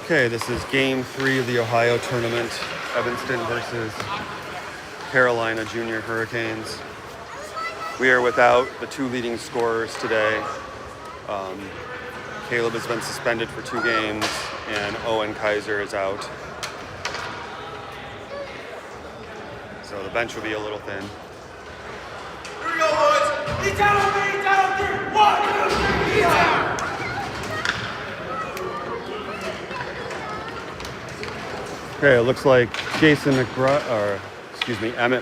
Okay, this is game 3 of the Ohio tournament. Evanston versus Carolina Junior Hurricanes. We are without the two leading scorers today. Caleb has been suspended for 2 games, and Owen Kaiser is out. So the bench will be a little thin. Here we go, boys. Eat down on me, eat down on 3. 1, 2, 3, eat down. Okay, it looks like Emmett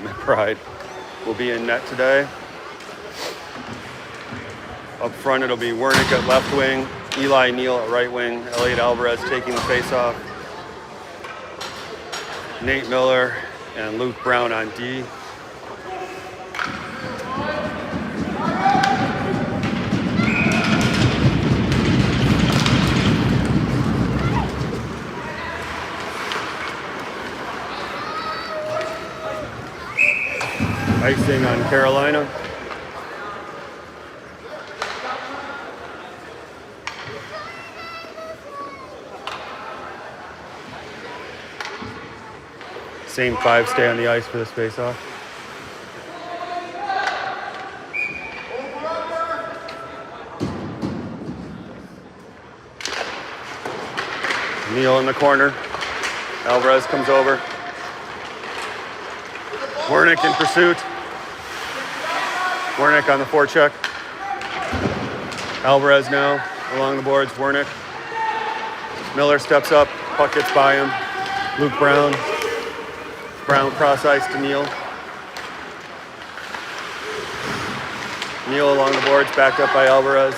McBride will be in net today. Up front, it'll be Wernick at left wing, Eli Neal at right wing, Elliot Alvarez taking the faceoff, Nate Miller and Luke Brown on D. Icing on Carolina. Same 5 stay on the ice for this face-off. Neal in the corner. Alvarez comes over. Wernick in pursuit. Wernick on the forecheck. Alvarez now along the boards. Wernick. Miller steps up. Puck gets by him. Luke Brown. Brown cross ice to Neal. Neal along the boards, backed up by Alvarez.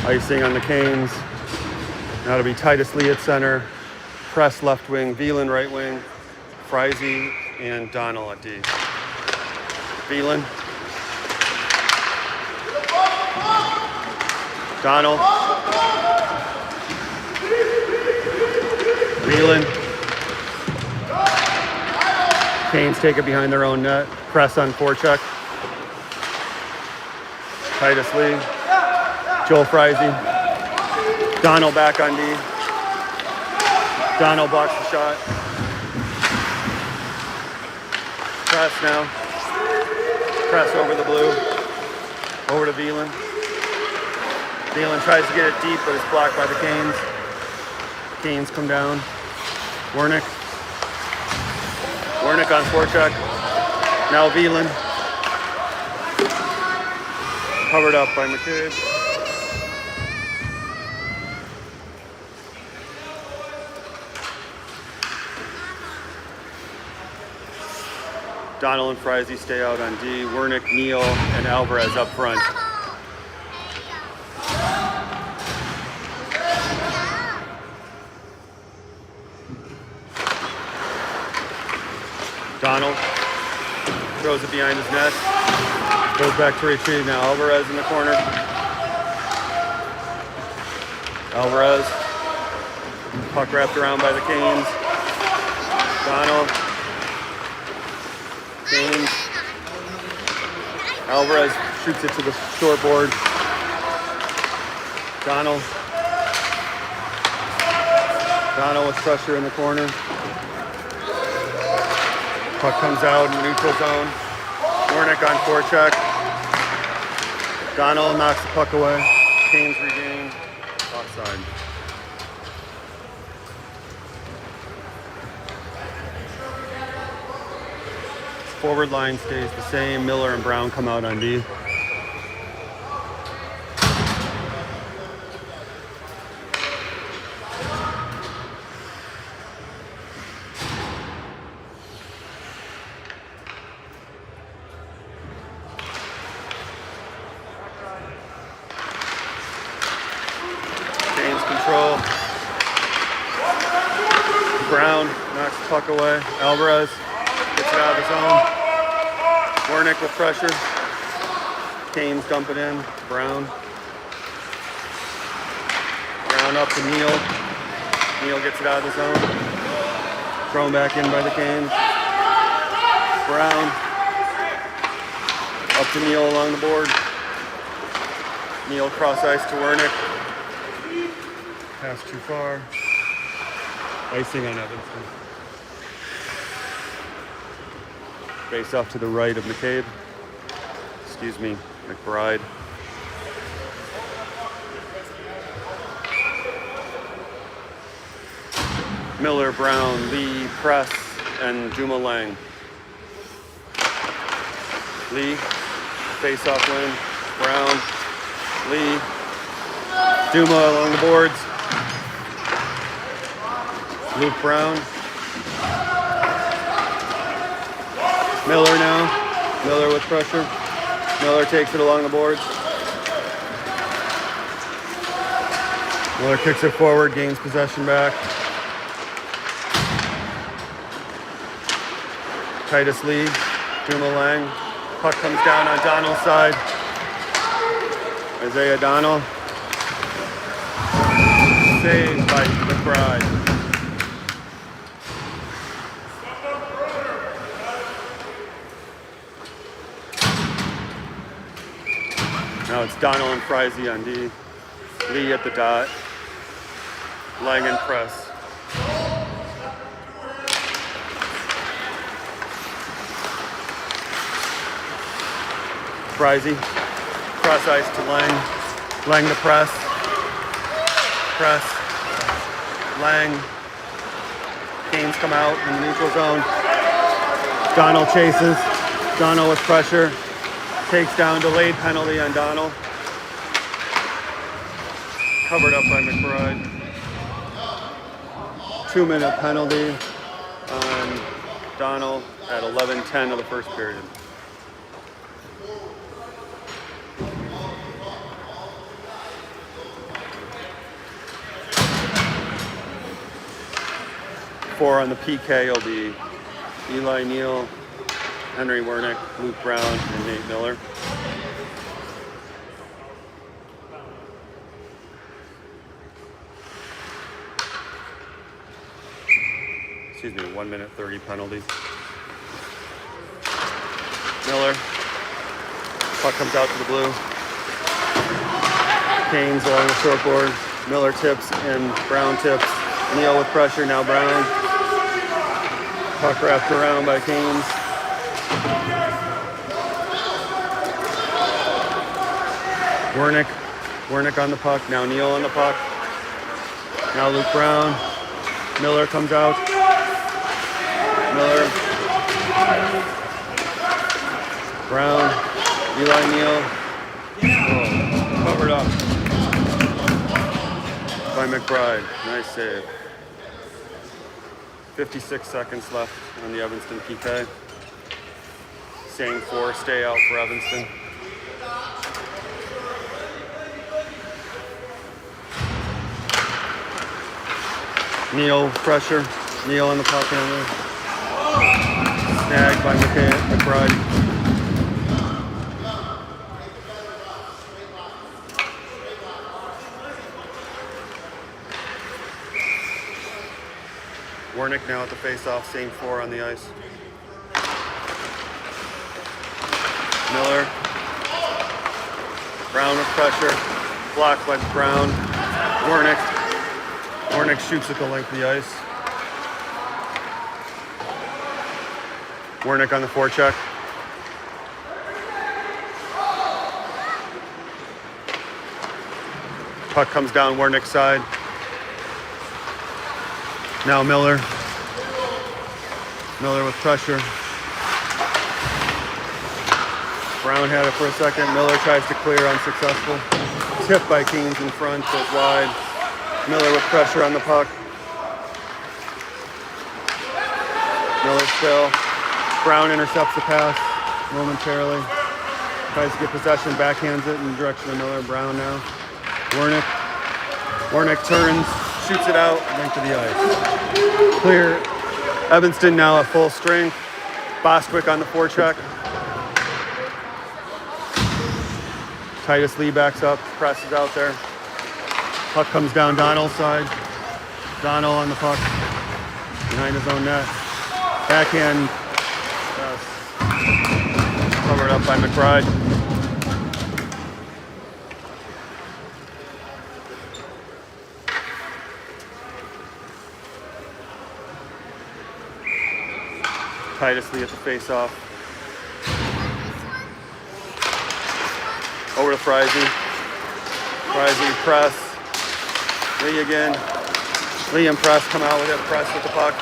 Icing on the Canes. Now it'll be Titus Lee at center, Press left wing, Veland right wing, Friese and Donnell at D. Veland. Donnell. Veland. Canes take it behind their own net. Press on forecheck. Titus Lee. Joel Friese. Donnell back on D. Donnell blocks the shot. Press now. Press over the blue. Over to Veland. Veland tries to get it deep, but it's blocked by the Canes. Canes come down. Wernick. Wernick on forecheck. Now Veland. Covered up by McCabe. Donnell and Friese stay out on D. Wernick, Neal, and Alvarez up front. Donnell throws it behind his net. Goes back to retrieve now. Alvarez in the corner. Alvarez. Puck wrapped around by the Canes. Donnell. Canes. Alvarez shoots it to the short board. Donnell. Donnell with pressure in the corner. Puck comes out in the neutral zone. Wernick on forecheck. Donnell knocks the puck away. Canes regain. Offside. Forward line stays the same. Miller and Brown come out on D. Canes control. Brown knocks the puck away. Alvarez gets it out of the zone. Wernick with pressure. Canes dump it in. Brown. Brown up to Neal. Neal gets it out of the zone. Thrown back in by the Canes. Brown. Up to Neal along the board. Neal cross ice to Wernick. Pass too far. Icing on Evanston. Face off to the right of McCabe. Excuse me, McBride. Miller, Brown, Lee, Press, and Duma Lang. Lee, face off win. Brown, Lee, Duma along the boards. Luke Brown. Miller now. Miller with pressure. Miller takes it along the boards. Miller kicks it forward, gains possession back. Titus Lee, Duma Lang. Puck comes down on Donald's side. Isaiah Donald. Saved by McBride. Now it's Donald and Friese on D. Lee at the dot. Lang and press. Friese. Cross ice to Lang. Lang to press. Press. Lang. Canes come out in the neutral zone. Donald chases. Donald with pressure. Takes down, delayed penalty on Donald. Covered up by McBride. 2-minute penalty on Donald at 11:10 of the first period. Four on the PK will be Eli Neal, Henry Wernick, Luke Brown, and Nate Miller. Excuse me, 1 minute 30 penalty. Miller. Puck comes out to the blue. Canes along the short board. Miller tips and Brown tips. Neal with pressure, now Brown. Puck wrapped around by Canes. Wernick on the puck. Now Neal on the puck. Now Luke Brown. Miller comes out. Miller. Brown. Eli Neal. Oh, covered up by McBride. Nice save. 56 seconds left on the Evanston PK. Same 4 stay out for Evanston. Neal pressure. Neal on the puck handler. Snagged by McBride. Wernick now at the face-off, same 4 on the ice. Miller. Brown with pressure. Blocked by Brown. Wernick shoots at the length of the ice. Wernick on the forecheck. Puck comes down Wernick's side. Now Miller. Miller with pressure. Brown had it for a second. Miller tries to clear, unsuccessful. Tipped by Canes in front, goes wide. Miller with pressure on the puck. Miller still. Brown intercepts the pass momentarily. Tries to get possession, backhands it in the direction of Miller. Brown now. Wernick turns, shoots it out, length of the ice. Clear. Evanston now at full strength. Bostwick on the forecheck. Titus Lee backs up, press is out there. Puck comes down Donald's side. Donald on the puck, behind his own net. Backhand, covered up by McBride. Titus Lee at the face-off. Over to Frizy. Frizy press. Lee again. Lee and press come out with it. Press with the puck.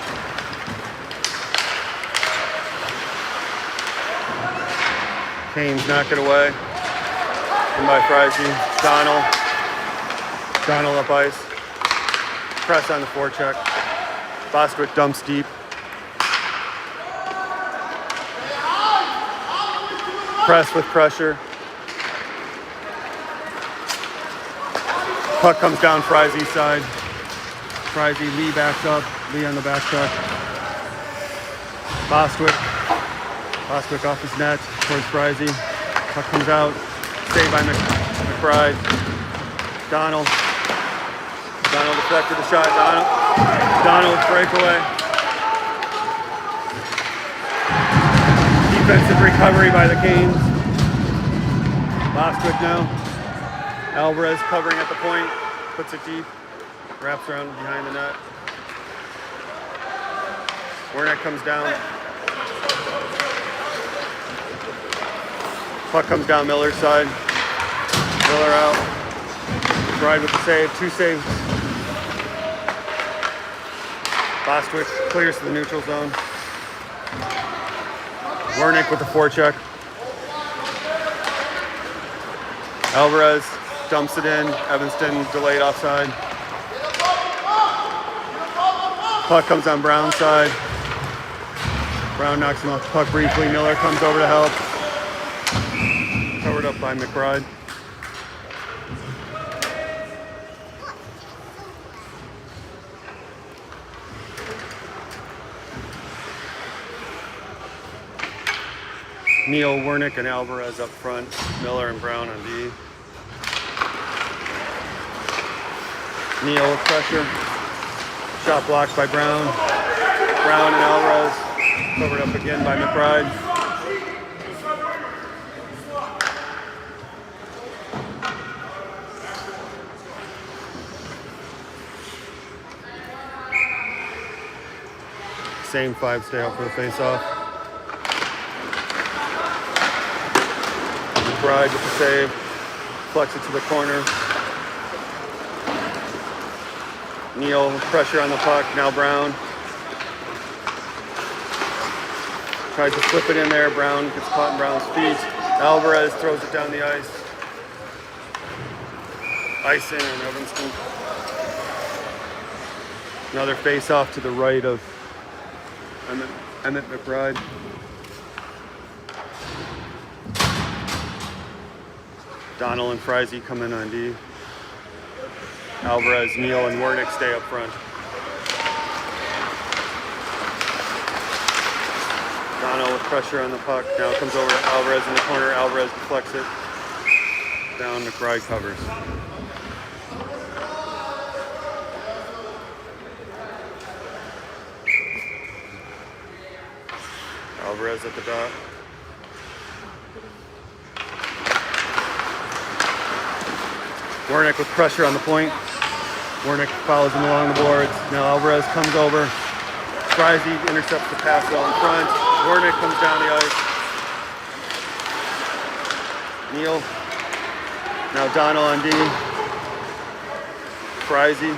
Canes knock it away. In by Frizy. Donald up ice. Press on the forecheck. Bostwick dumps deep. Press with pressure. Puck comes down Frizy's side. Frizy, Lee backs up. Lee on the back check. Bostwick off his net towards Frizy. Puck comes out. Saved by McBride. Donald deflected the shot. Donald breakaway. Defensive recovery by the Canes. Bostwick now. Alvarez covering at the point. Puts it deep. Wraps around behind the net. Wernick comes down. Puck comes down Miller's side. Miller out. McBride with the save. 2 saves. Bostwick clears to the neutral zone. Wernick with the forecheck. Alvarez dumps it in. Evanston delayed offside. Puck comes on Brown's side. Brown knocks him off the puck briefly. Miller comes over to help. Covered up by McBride. Neal, Wernick, and Alvarez up front. Miller and Brown on D. Neal with pressure. Shot blocked by Brown. Brown and Alvarez. Covered up again by McBride. Same 5 stay out for the face-off. McBride with the save. Flex it to the corner. Neal with pressure on the puck. Now Brown. Tries to slip it in there. Brown gets caught in Brown's feet. Alvarez throws it down the ice. Icing and Evanston. Another face-off to the right of Emmett McBride. Donald and Frizy come in on D. Alvarez, Neal, and Wernick stay up front. Donald with pressure on the puck. Now it comes over to Alvarez in the corner. Alvarez deflects it. Down, McBride covers. Alvarez at the dot. Wernick with pressure on the point. Wernick follows him along the boards. Now Alvarez comes over. Frizy intercepts the pass well in front. Wernick comes down the ice. Neal. Now Donald on D. Frizy.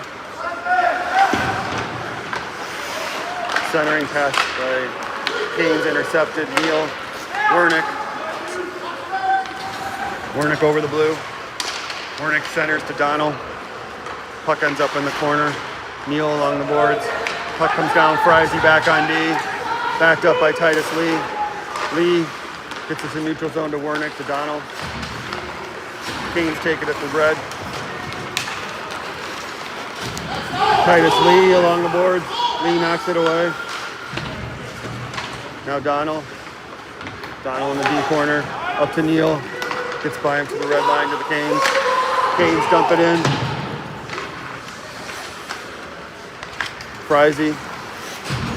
Centering pass by Canes intercepted. Neal. Wernick over the blue. Wernick centers to Donald. Puck ends up in the corner. Neal along the boards. Puck comes down. Frizy back on D. Backed up by Titus Lee. Lee gets us in neutral zone to Wernick to Donald. Canes take it at the red. Titus Lee along the boards. Lee knocks it away. Now Donald. Donald in the D corner. Up to Neal. Gets by him to the red line to the Canes. Canes dump it in. Frizy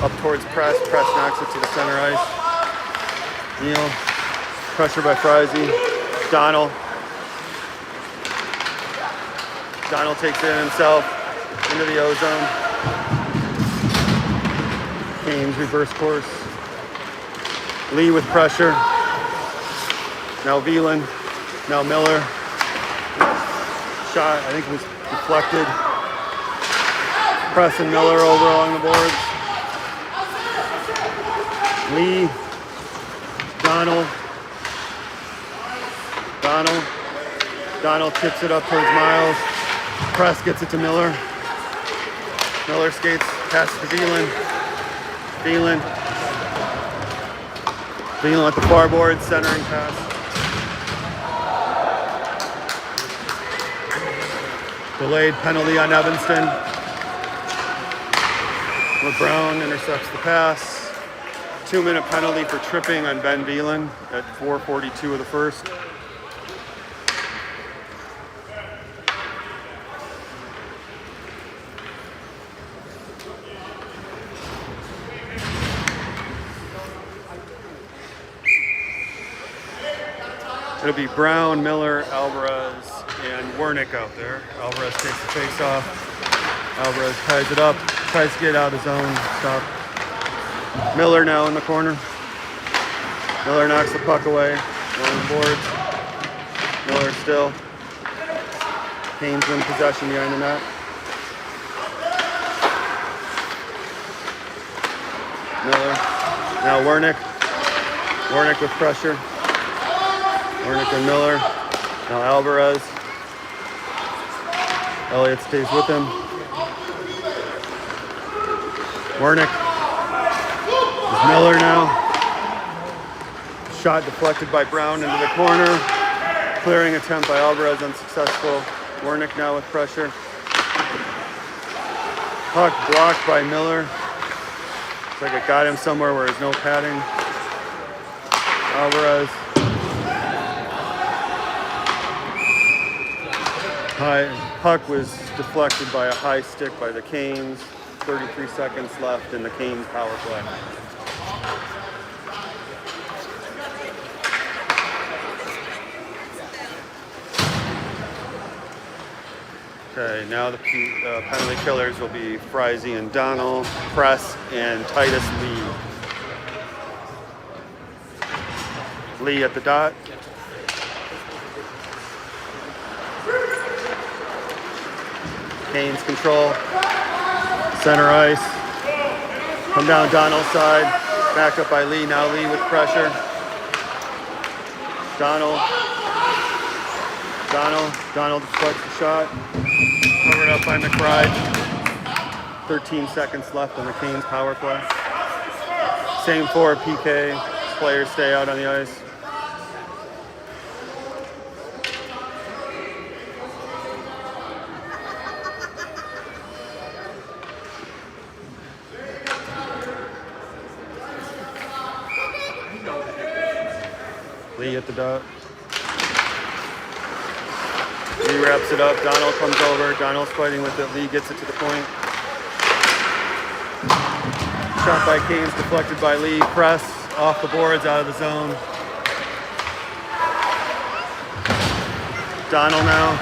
up towards press. Press knocks it to the center ice. Neal. Pressure by Frizy. Donald. Donald takes it in himself into the O-zone. Canes reverse course. Lee with pressure. Now Veland. Now Miller. Shot, I think it was deflected. Pressing Miller over along the boards. Lee. Donald. Donald tips it up towards Miles. Press gets it to Miller. Miller skates, passes to Veland. Veland at the far board, centering pass. Delayed penalty on Evanston. Where Brown intercepts the pass. 2-minute penalty for tripping on Ben Veland at 4:42 of the first. It'll be Brown, Miller, Alvarez, and Wernick out there. Alvarez takes the face off. Alvarez ties it up, tries to get out of zone, stop. Miller now in the corner. Miller knocks the puck away, on the boards. Miller still. Canes in possession behind the net. Miller. Now Wernick. Wernick with pressure. Wernick and Miller. Now Alvarez. Elliott stays with him. Wernick. There's Miller now. Shot deflected by Brown into the corner. Clearing attempt by Alvarez unsuccessful. Wernick now with pressure. Puck blocked by Miller. Looks like it got him somewhere where there's no padding. Alvarez. Puck was deflected by a high stick by the Canes. 33 seconds left in the Canes power play. Okay, now the penalty killers will be Frizy and Donald, Press, and Titus Lee. Lee at the dot. Canes control. Center ice. Come down Donald's side. Back up by Lee. Now Lee with pressure. Donald deflects the shot. Covered up by McBride. 13 seconds left on the Canes power play. Same for PK. Players stay out on the ice. Lee at the dot. Lee wraps it up. Donald comes over. Donald's fighting with it. Lee gets it to the point. Shot by Canes, deflected by Lee. Press off the boards, out of the zone. Donald now.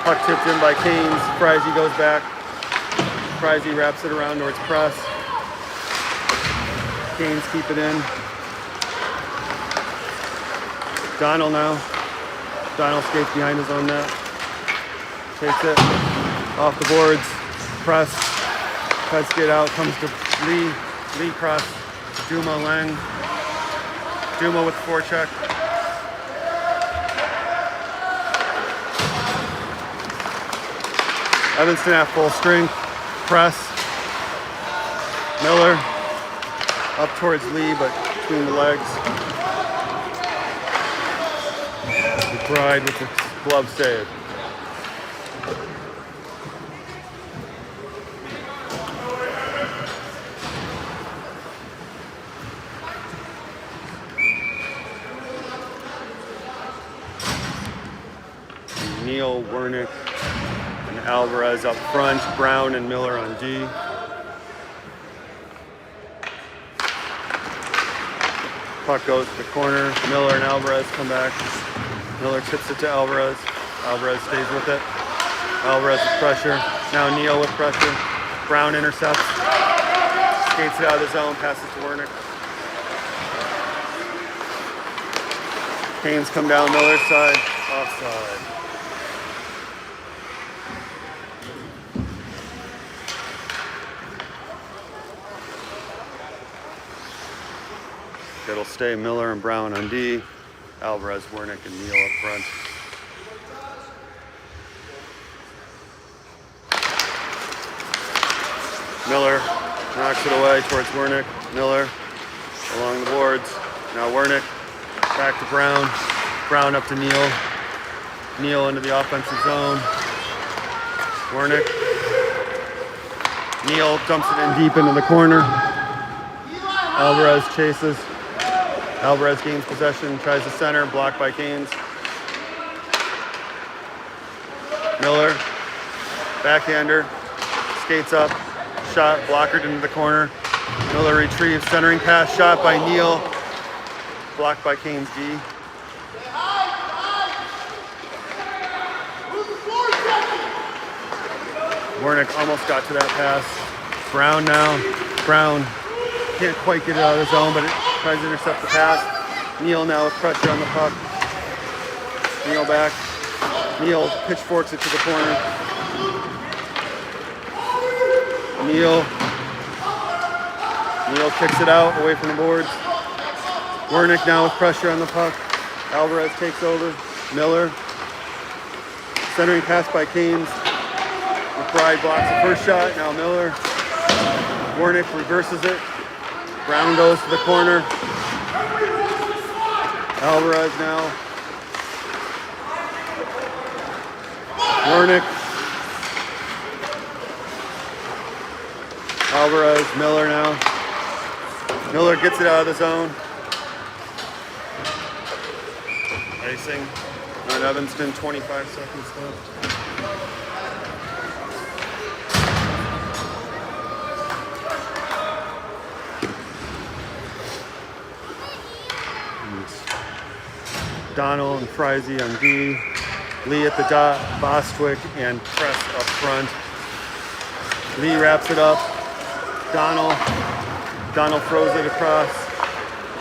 Puck tipped in by Canes. Frizy goes back. Frizy wraps it around towards Press. Canes keep it in. Donald now. Donald skates behind his own net. Takes it off the boards. Press. Tries to get out. Comes to Lee. Lee cross. Duma Lang. Duma with the forecheck. Evanston at full strength. Press. Miller. Up towards Lee, but between the legs. McBride with the glove save. Neal, Wernick, and Alvarez up front. Brown and Miller on D. Puck goes to the corner. Miller and Alvarez come back. Miller tips it to Alvarez. Alvarez stays with it. Alvarez with pressure. Now Neal with pressure. Brown intercepts. Skates it out of the zone. Passes to Wernick. Canes come down Miller's side. Offside. It'll stay Miller and Brown on D. Alvarez, Wernick, and Neal up front. Miller knocks it away towards Wernick. Miller along the boards. Now Wernick back to Brown. Brown up to Neal. Neal into the offensive zone. Wernick. Neal dumps it in deep into the corner. Alvarez chases. Alvarez gains possession, tries to center, blocked by Canes. Miller, backhander, skates up, shot, blockered into the corner. Miller retrieves, centering pass, shot by Neal, blocked by Canes D. Wernick almost got to that pass. Brown now. Brown can't quite get it out of the zone, but it tries to intercept the pass. Neal now with pressure on the puck. Neal back. Neal pitchforks it to the corner. Neal kicks it out away from the boards. Wernick now with pressure on the puck. Alvarez takes over. Miller. Centering pass by Canes. McBride blocks the first shot. Now Miller. Wernick reverses it. Brown goes to the corner. Alvarez now. Wernick. Alvarez, Miller now. Miller gets it out of the zone. Icing on Evanston, 25 seconds left. Donald and Friese on D. Lee at the dot, Bostwick and Press up front. Lee wraps it up. Donald throws it across.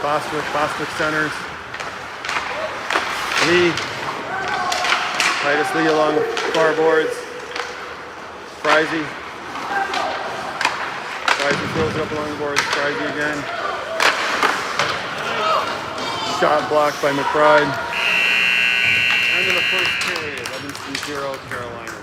Bostwick centers. Lee. Titus Lee along far boards. Friese fills it up along the boards. Friese again. Shot blocked by McBride. End of the first period. Evanston 0, Carolina 0.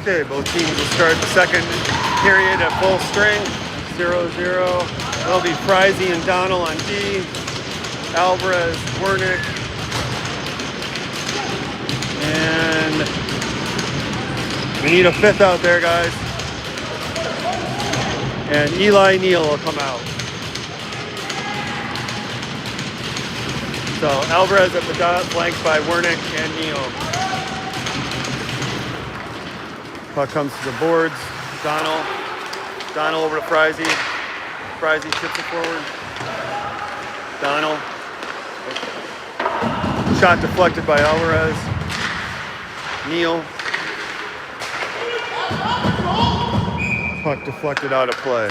Okay, both teams will start the second period at full strength, 0-0. There'll be Frizy and Donald on D, Alvarez, Wernick, and we need a fifth out there, guys. And Eli Neal will come out. So Alvarez at the dot, flanked by Wernick and Neal. Puck comes to the boards. Donald over to Frizy. Frizy chips it forward. Donald. Shot deflected by Alvarez. Neal. Puck deflected out of play.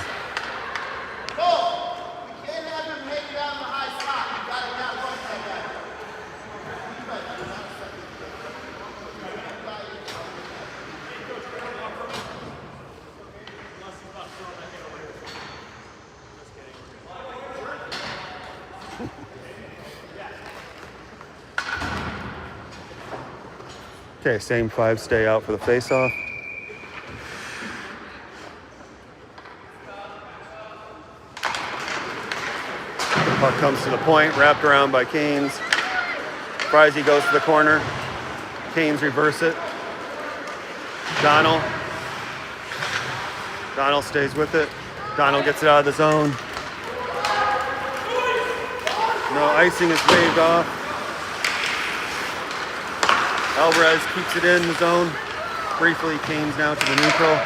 Okay, same five stay out for the face-off. Puck comes to the point, wrapped around by Canes. Frizy goes to the corner. Canes reverse it. Donald stays with it. Donald gets it out of the zone. No, icing is waved off. Alvarez keeps it in the zone. Briefly, Canes now to the neutral.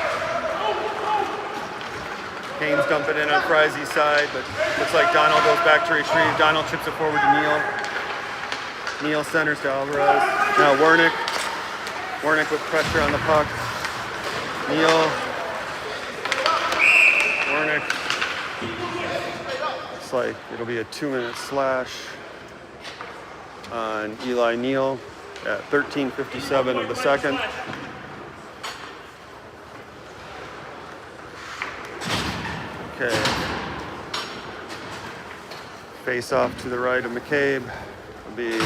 Canes dump it in on Frizy's side, but looks like Donald goes back to retrieve. Donald chips it forward to Neal. Neal centers to Alvarez. Now Wernick. Wernick with pressure on the puck. Neal. Wernick. Looks like it'll be a 2-minute slash on Eli Neal at 13:57 of the second. Okay. Face off to the right of McCabe will be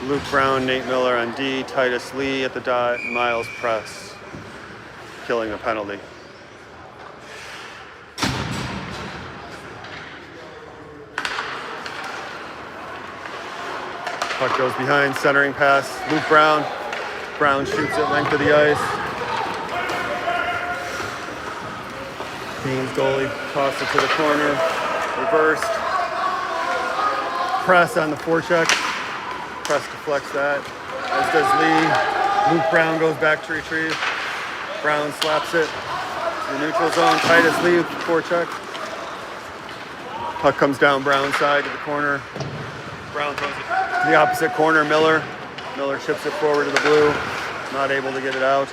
Luke Brown, Nate Miller on D, Titus Lee at the dot, Miles Press, killing the penalty. Puck goes behind, centering pass, Luke Brown. Brown shoots it length of the ice. Canes goalie tossed it to the corner, reversed. Press on the forecheck. Press deflects that, as does Lee. Luke Brown goes back to retrieve. Brown slaps it to the neutral zone. Titus Lee with the forecheck. Puck comes down Brown's side to the corner. Brown throws it to the opposite corner. Miller chips it forward to the blue. Not able to get it out.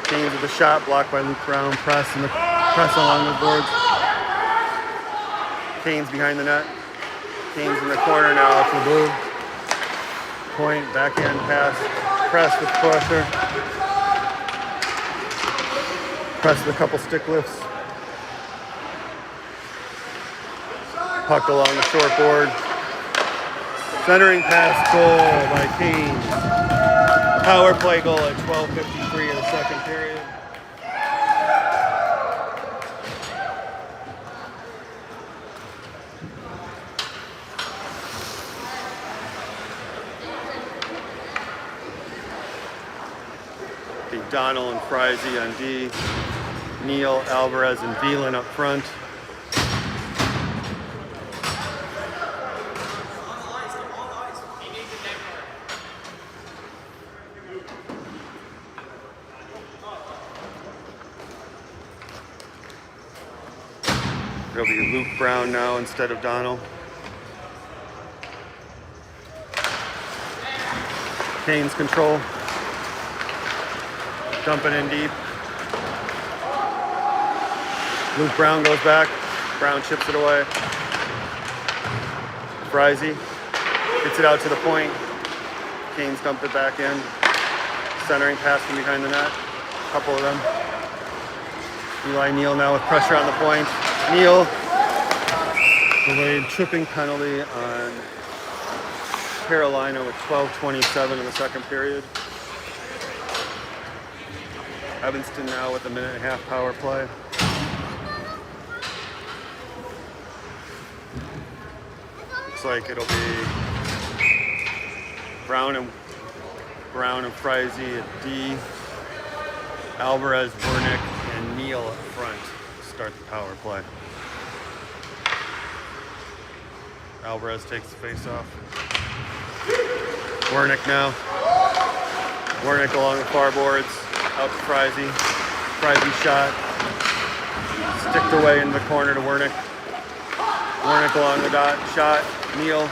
Canes with a shot blocked by Luke Brown. Press along the boards. Canes behind the net. Canes in the corner now out to the blue. Point, backhand pass. Press with pressure. Press with a couple stick lifts. Puck along the short board. Centering pass goal by Canes. Power play goal at 12:53 of the second period. Donald and Frizy on D. Neal, Alvarez, and Veland up front. It'll be Luke Brown now instead of Donald. Canes control. Dumping in deep. Luke Brown goes back. Brown chips it away. Frizy gets it out to the point. Canes dump it back in. Centering pass from behind the net. A couple of them. Eli Neal now with pressure on the point. Neal delayed tripping penalty on Carolina with 12:27 in the second period. Evanston now with a 1.5-minute power play. Looks like it'll be Brown and Frizey at D, Alvarez, Wernick, and Neal up front to start the power play. Alvarez takes the face off. Wernick now. Wernick along the far boards, out to Frizey. Frizey shot. Sticked away in the corner to Wernick. Wernick along the dot, shot. Neal.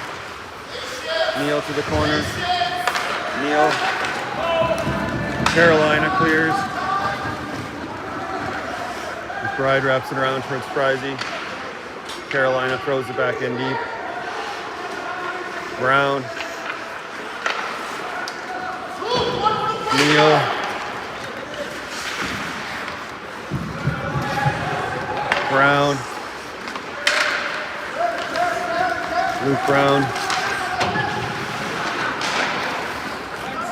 Neal to the corner. Neal. Carolina clears. McBride wraps it around towards Frizey. Carolina throws it back in deep. Brown. Neal. Brown. Luke Brown.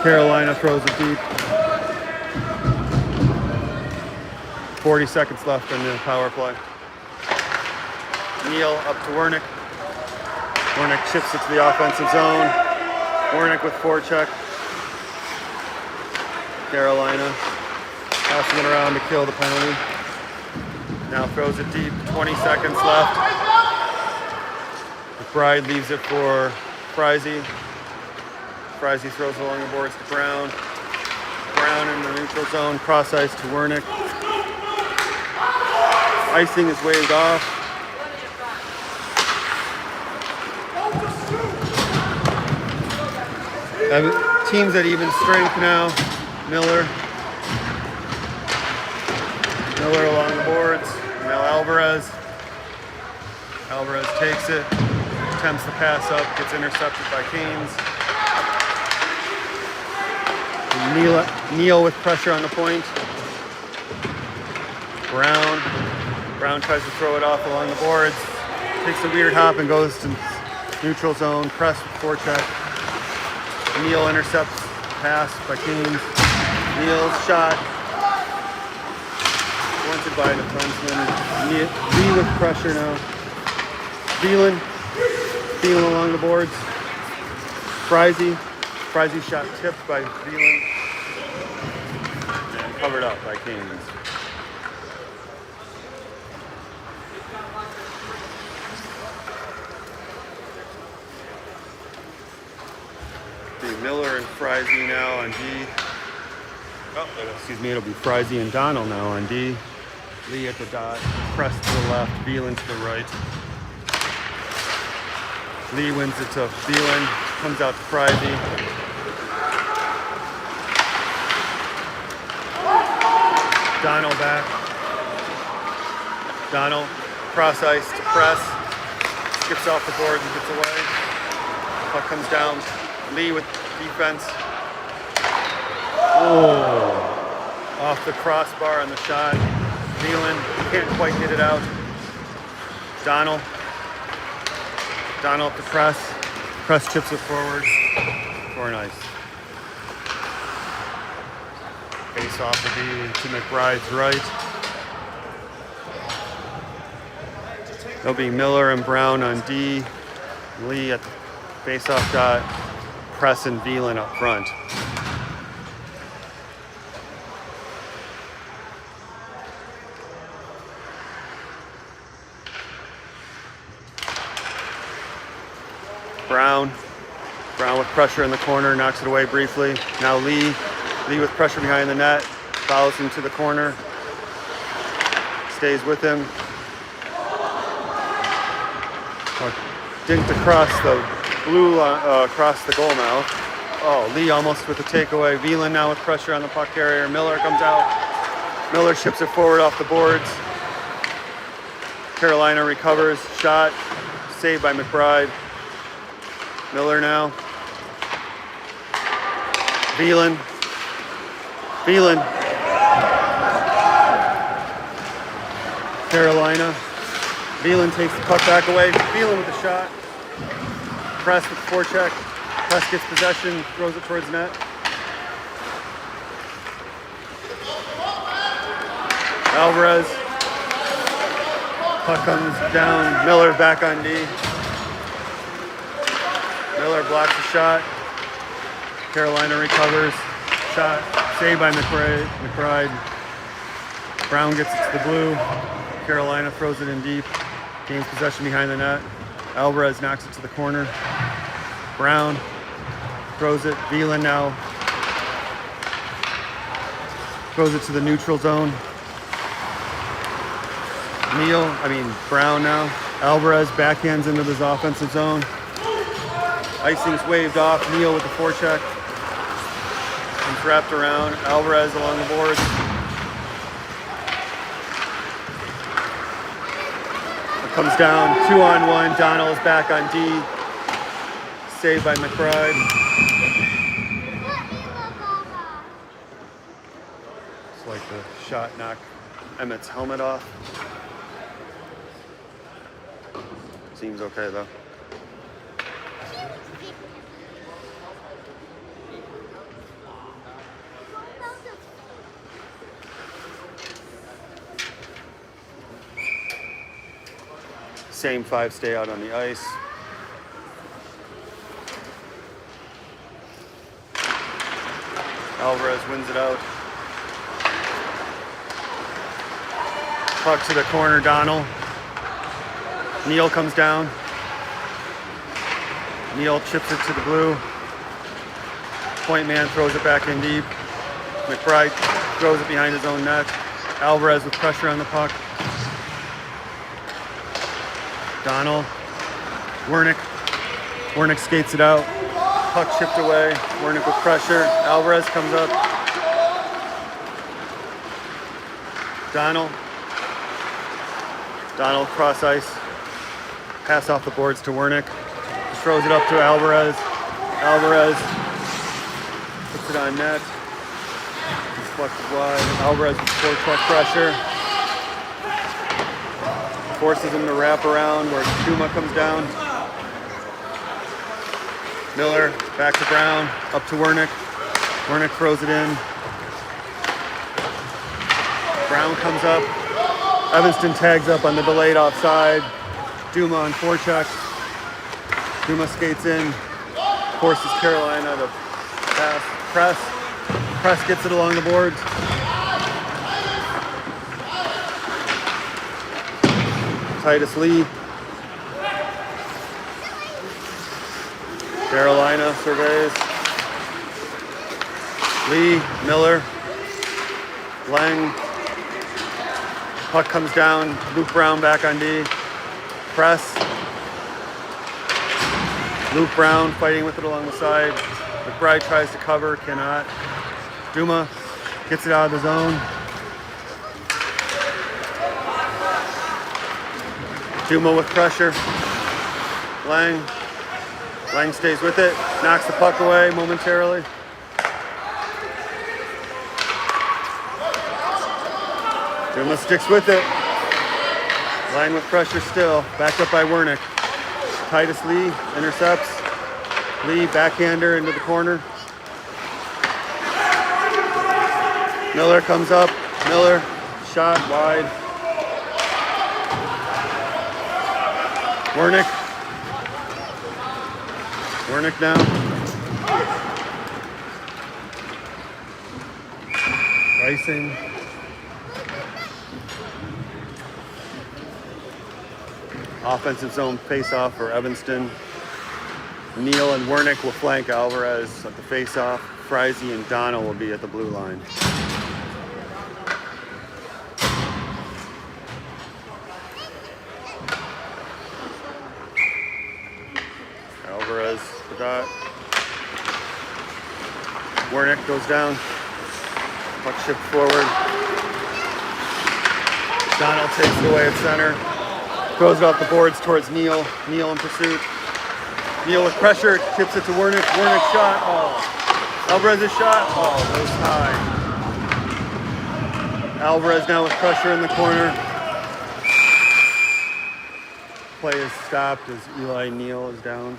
Carolina throws it deep. 40 seconds left in the power play. Neal up to Wernick. Wernick shifts it to the offensive zone. Wernick with forecheck. Carolina passing it around to kill the penalty. Now throws it deep. 20 seconds left. McBride leaves it for Frizey. Frizey throws it along the boards to Brown. Brown in the neutral zone. Cross ice to Wernick. Icing is waved off. Teams at even strength now. Miller along the boards. Now Alvarez. Alvarez takes it. Attempts to pass up. Gets intercepted by Canes. Neal with pressure on the point. Brown tries to throw it off along the boards. Takes a weird hop and goes to neutral zone. Press with forecheck. Neal intercepts pass by Canes. Neal's shot. Wanted by a defenseman. Lee with pressure now. Thielen along the boards. Frizey shot tipped by Thielen. And covered up by Canes. Miller and Frizey now on D. It'll be Frizey and Donnell now on D. Lee at the dot. Press to the left. Thielen to the right. Lee wins it to Thielen. Comes out to Frizey. Donnell back. Donnell cross ice to press. Skips off the boards and gets away. Puck comes down. Lee with defense. Oh, off the crossbar on the shot. Thielen can't quite get it out. Donnell up the press. Press chips it forward. For nice. Face off will be to McBride's right. There'll be Miller and Brown on D. Lee at the face-off dot. Press and Thielen up front. Brown with pressure in the corner, knocks it away briefly. Now Lee with pressure behind the net, follows him to the corner, stays with him. Dinked across the blue across the goal mouth. Oh, Lee almost with the takeaway. Thielen now with pressure on the puck carrier. Miller comes out. Miller ships it forward off the boards. Carolina recovers. Shot. Saved by McBride. Miller now. Thielen. Carolina. Thielen takes the puck back away. Thielen with the shot. Press with forecheck. Press gets possession, throws it towards net. Alvarez. Puck comes down. Miller back on D. Miller blocks the shot. Carolina recovers. Shot saved by McBride. Brown gets it to the blue. Carolina throws it in deep. Gains possession behind the net. Alvarez knocks it to the corner. Brown throws it. Veland now throws it to the neutral zone. Brown now. Alvarez backhands into this offensive zone. Icing's waved off. Neal with the forecheck. And wrapped around. Alvarez along the boards. It comes down 2-on-1. Donald is back on D. Saved by McBride. It's like the shot knocked Emmett's helmet off. Seems okay though. Same five stay out on the ice. Alvarez wins it out. Puck to the corner, Donald. Neal comes down. Neal chips it to the blue. Point man throws it back in deep. McBride throws it behind his own net. Alvarez with pressure on the puck. Donald. Wernick skates it out. Puck chipped away. Wernick with pressure. Alvarez comes up. Donald cross ice. Pass off the boards to Wernick. Throws it up to Alvarez. Alvarez puts it on net. Deflected wide. Alvarez with forecheck pressure. Forces him to wrap around where Duma comes down. Miller back to Brown. Up to Wernick. Wernick throws it in. Brown comes up. Evanston tags up on the delayed offside. Duma on forecheck. Duma skates in. Forces Carolina to pass. Press gets it along the boards. Titus Lee. Carolina surveys. Lee, Miller, Lang. Puck comes down. Luke Brown back on D. Press. Luke Brown fighting with it along the side. McBride tries to cover, cannot. Duma gets it out of the zone. Duma with pressure. Lang stays with it, knocks the puck away momentarily. Duma sticks with it. Lang with pressure still, backed up by Wernick. Titus Lee intercepts. Lee backhander into the corner. Miller comes up. Miller shot wide. Wernick now. Icing. Offensive zone face-off for Evanston. Neal and Wernick will flank Alvarez at the face-off. Friese and Donna will be at the blue line. Alvarez, the dot. Wernick goes down. Puck shipped forward. Donald takes it away at center. Throws it off the boards towards Neal. Neal in pursuit. Neal with pressure. Tips it to Wernick. Wernick shot. Oh. Alvarez's shot. Oh, goes high. Alvarez now with pressure in the corner. Play is stopped as Eli Neal is down.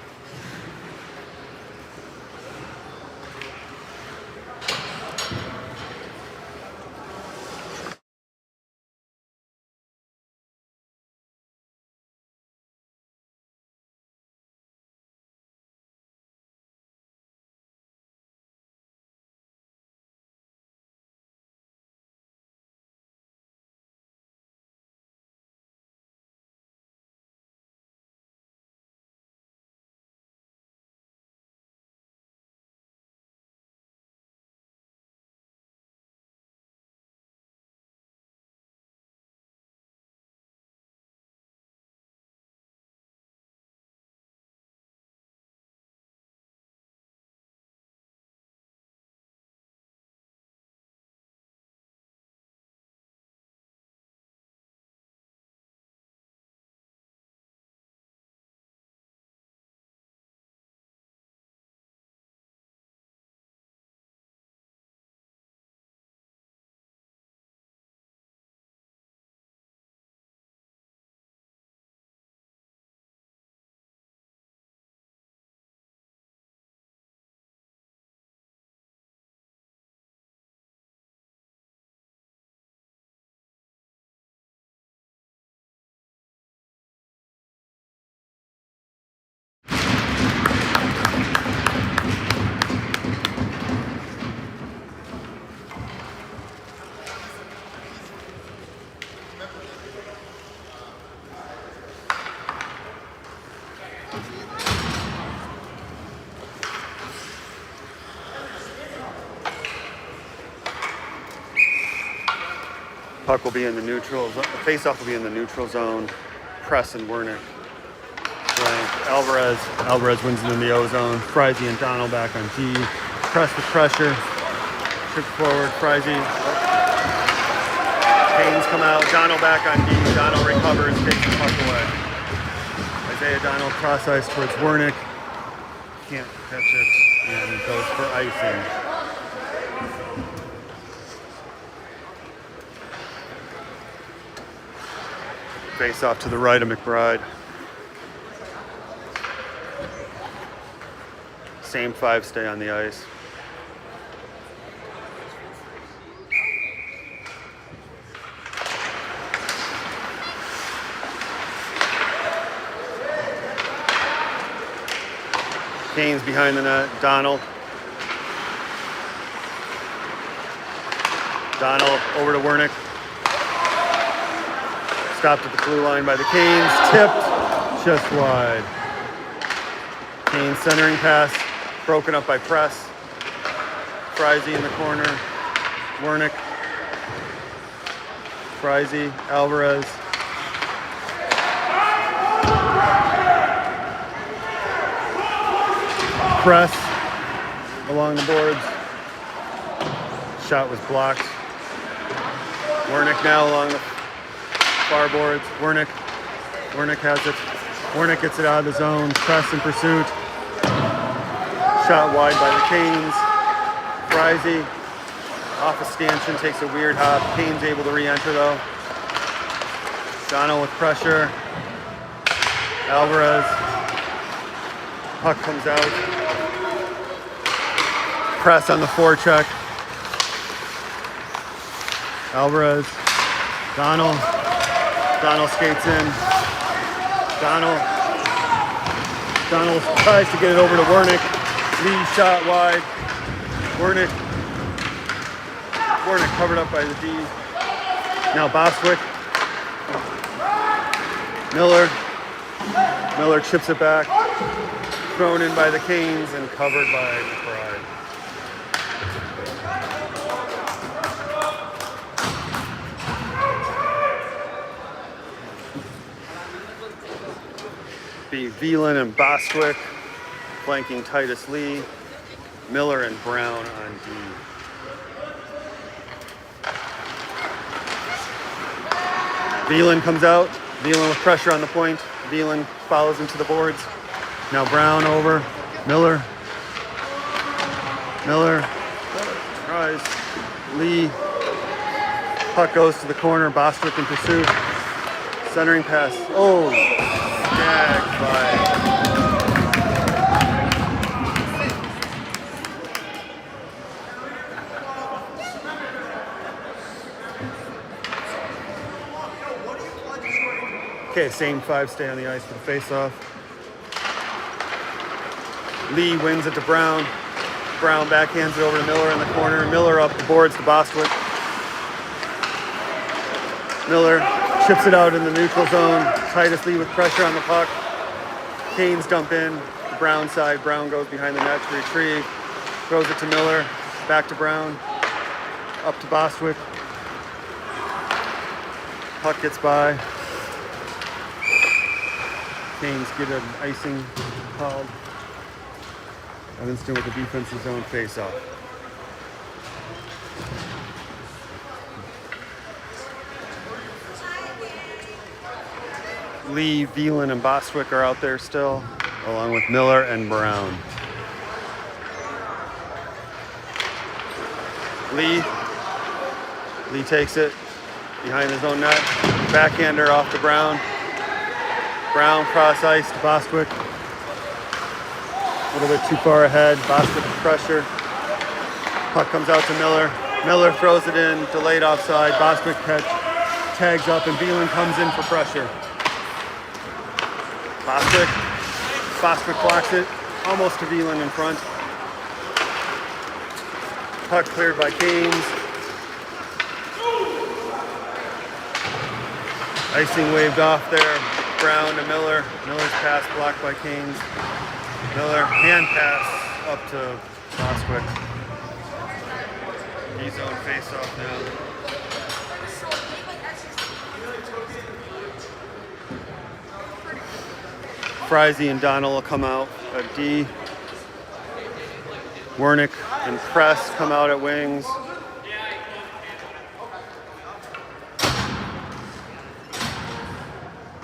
Puck will be in the neutral. The face-off will be in the neutral zone. Press and Wernick. Blank. Alvarez wins it in the O zone. Frizy and Donald back on D. Press with pressure. Trip forward. Frizy. Canes come out. Donald back on D. Donald recovers. Takes the puck away. Isaiah Donald cross ice towards Wernick. Can't catch it. And goes for icing. Face off to the right of McBride. Same 5 stay on the ice. Canes behind the net. Donald over to Wernick. Stopped at the blue line by the Canes. Tipped just wide. Canes centering pass. Broken up by Press. Frizy in the corner. Wernick. Frizy. Alvarez. Press along the boards. Shot was blocked. Wernick now along the far boards. Wernick has it. Wernick gets it out of the zone. Press in pursuit. Shot wide by the Canes. Frizy off a stanchion, takes a weird hop. Canes able to re-enter though. Donald with pressure. Alvarez. Puck comes out. Press on the forecheck. Alvarez. Donald skates in. Donald tries to get it over to Wernick. Lee shot wide. Wernick covered up by the D. Now Bostwick. Miller chips it back. Thrown in by the Canes and covered by McBride. Be Veland and Bostwick flanking Titus Lee. Miller and Brown on D. Veland comes out. Veland with pressure on the point. Veland follows into the boards. Now Brown over. Miller tries. Lee. Puck goes to the corner. Bostwick in pursuit. Centering pass. Oh, jagged by. Okay, same 5 stay on the ice for the face-off. Lee wins it to Brown. Brown backhands it over to Miller in the corner. Miller up the boards to Bostwick. Miller chips it out in the neutral zone. Titus Lee with pressure on the puck. Canes dump in. The Brown side. Brown goes behind the net to retrieve. Throws it to Miller. Back to Brown. Up to Bostwick. Puck gets by. Canes get an icing called. Evanston with the defensive zone face-off. Lee, Veland, and Bostwick are out there still, along with Miller and Brown. Lee takes it behind his own net. Backhander off to Brown. Brown cross ice to Bostwick. A little bit too far ahead. Bostwick with pressure. Puck comes out to Miller. Miller throws it in, delayed offside. Bostwick tags up and Veland comes in for pressure. Bostwick blocks it, almost to Veland in front. Puck cleared by Canes. Icing waved off there. Brown to Miller. Miller's pass blocked by Canes. Miller hand pass up to Bostwick. D-zone face off now. Frizy and Donald will come out at D. Wernick and Press come out at wings.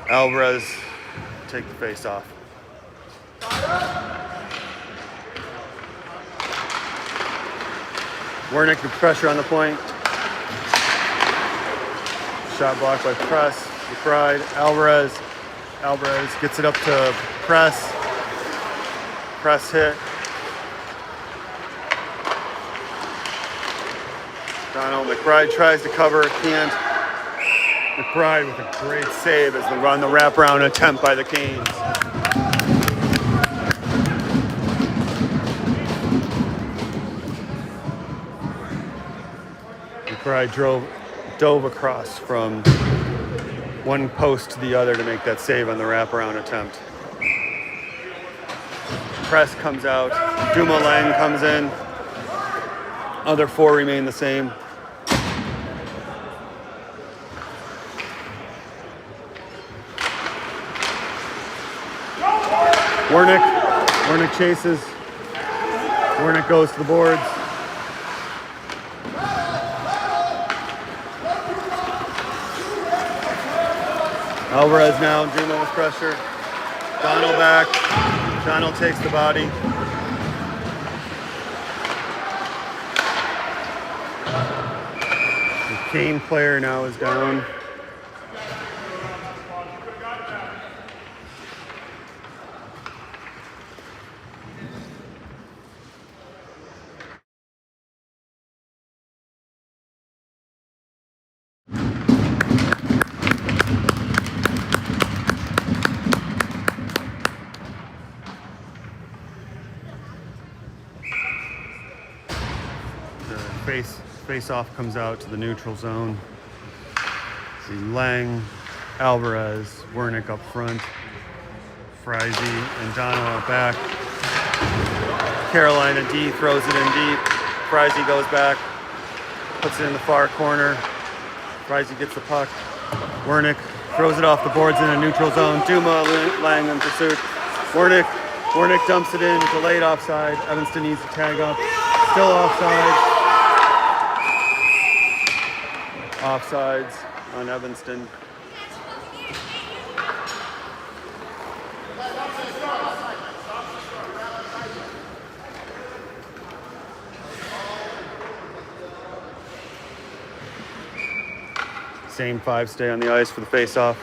Alvarez take the face off. Wernick with pressure on the point. Shot blocked by Press. McBride. Alvarez gets it up to Press. Press hit. Donald McBride tries to cover, can't. McBride with a great save as they run the wraparound attempt by the Canes. McBride dove across from one post to the other to make that save on the wraparound attempt. Press comes out. Duma Lang comes in. Other four remain the same. Wernick chases. Wernick goes to the boards. Alvarez now, Duma with pressure. Donald back. Donald takes the body. The Kane player now is down. Face off comes out to the neutral zone. See Lang, Alvarez, Wernick up front, Frizy and Donald out back. Carolina D throws it in deep. Frizy goes back, puts it in the far corner. Frizy gets the puck. Wernick throws it off the boards in a neutral zone. Duma, Lang in pursuit. Wernick dumps it in, delayed offside. Evanston needs to tag up. Still offside. Offsides on Evanston. Same five stay on the ice for the face-off.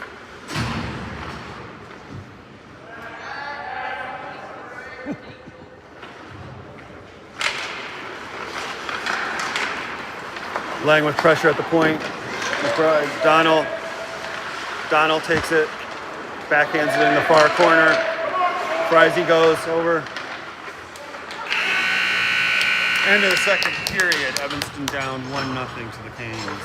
Lang with pressure at the point. Donald takes it, backhands it in the far corner. Frizy goes over. End of the second period. Evanston down 1-0 to the Canes.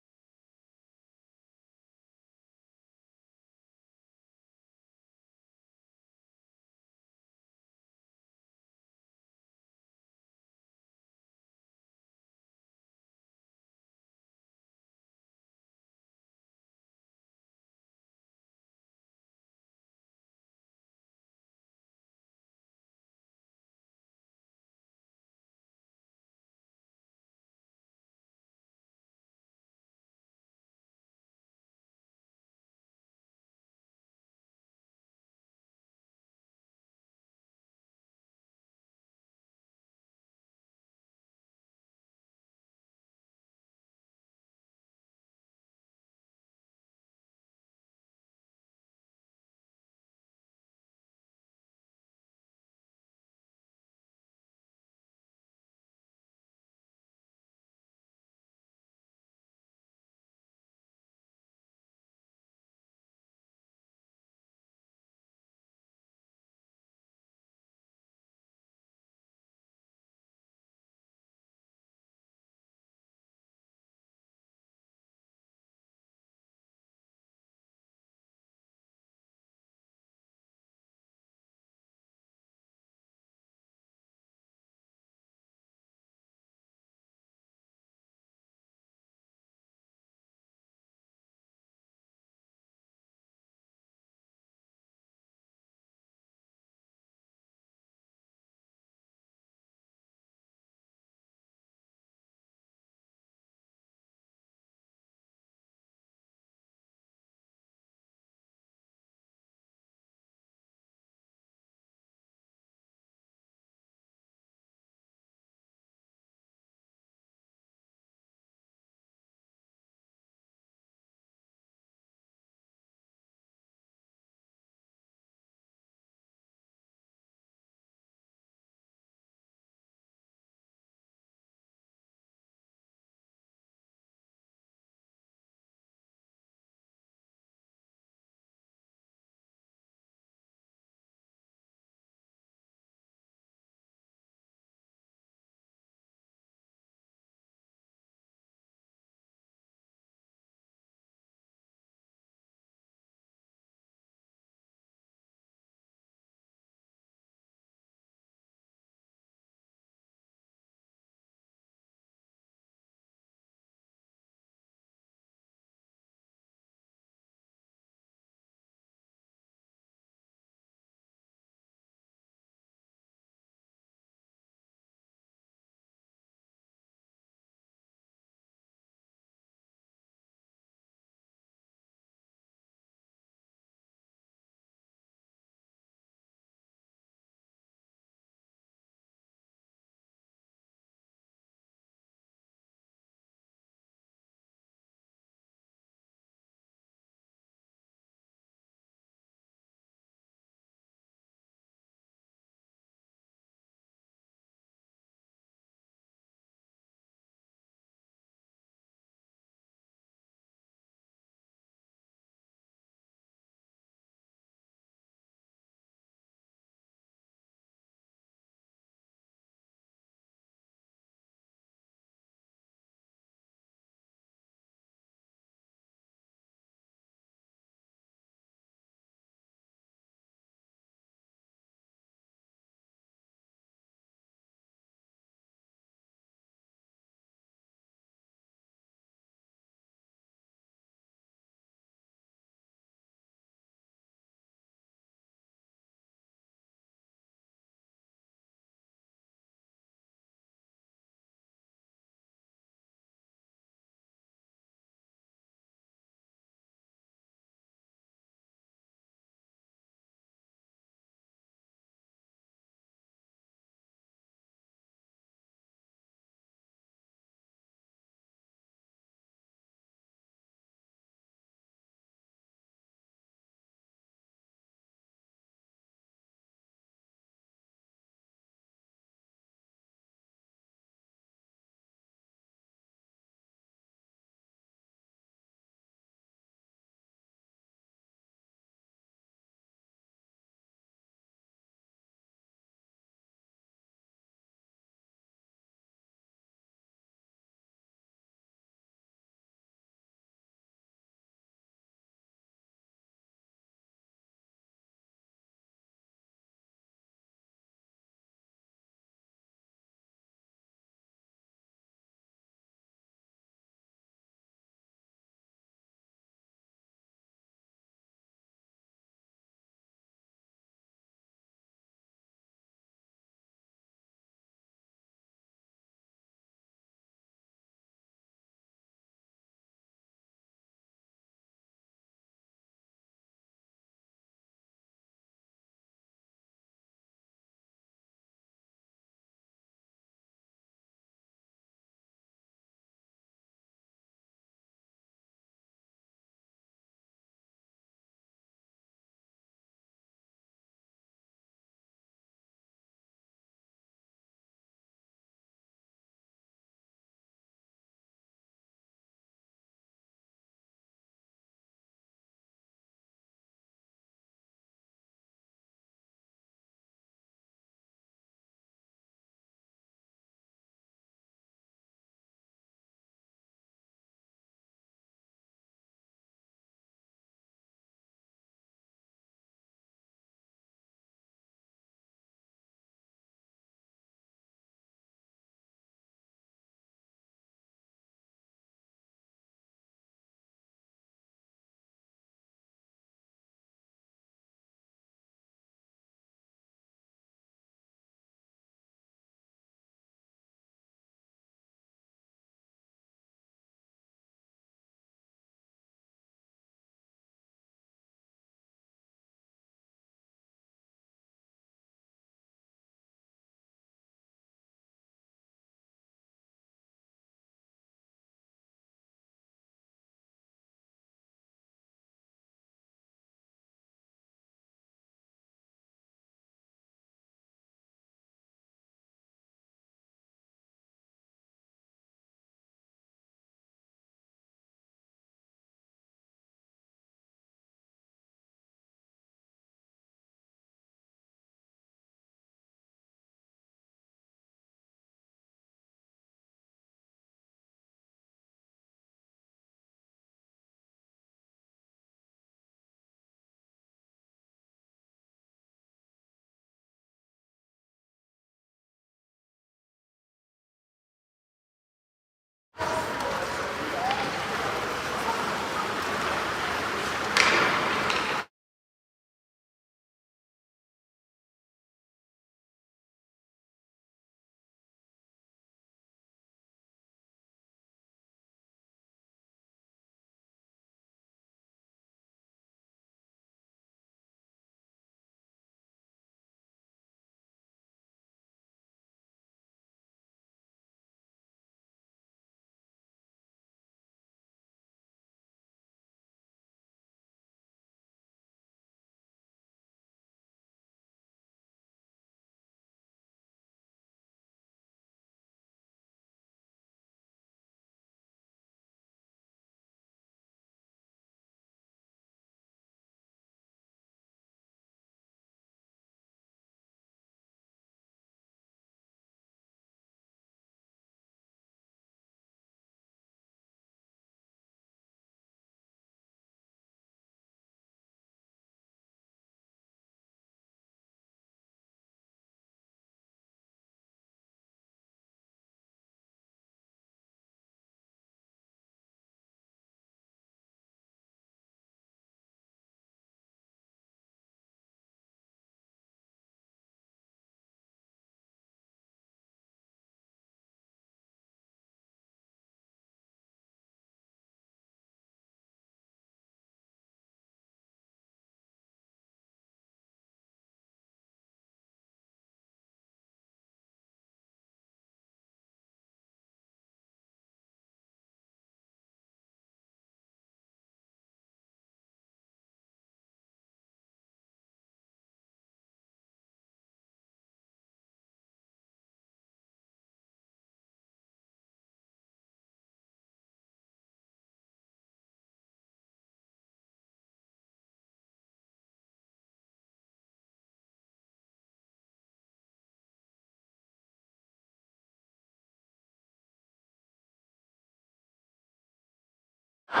I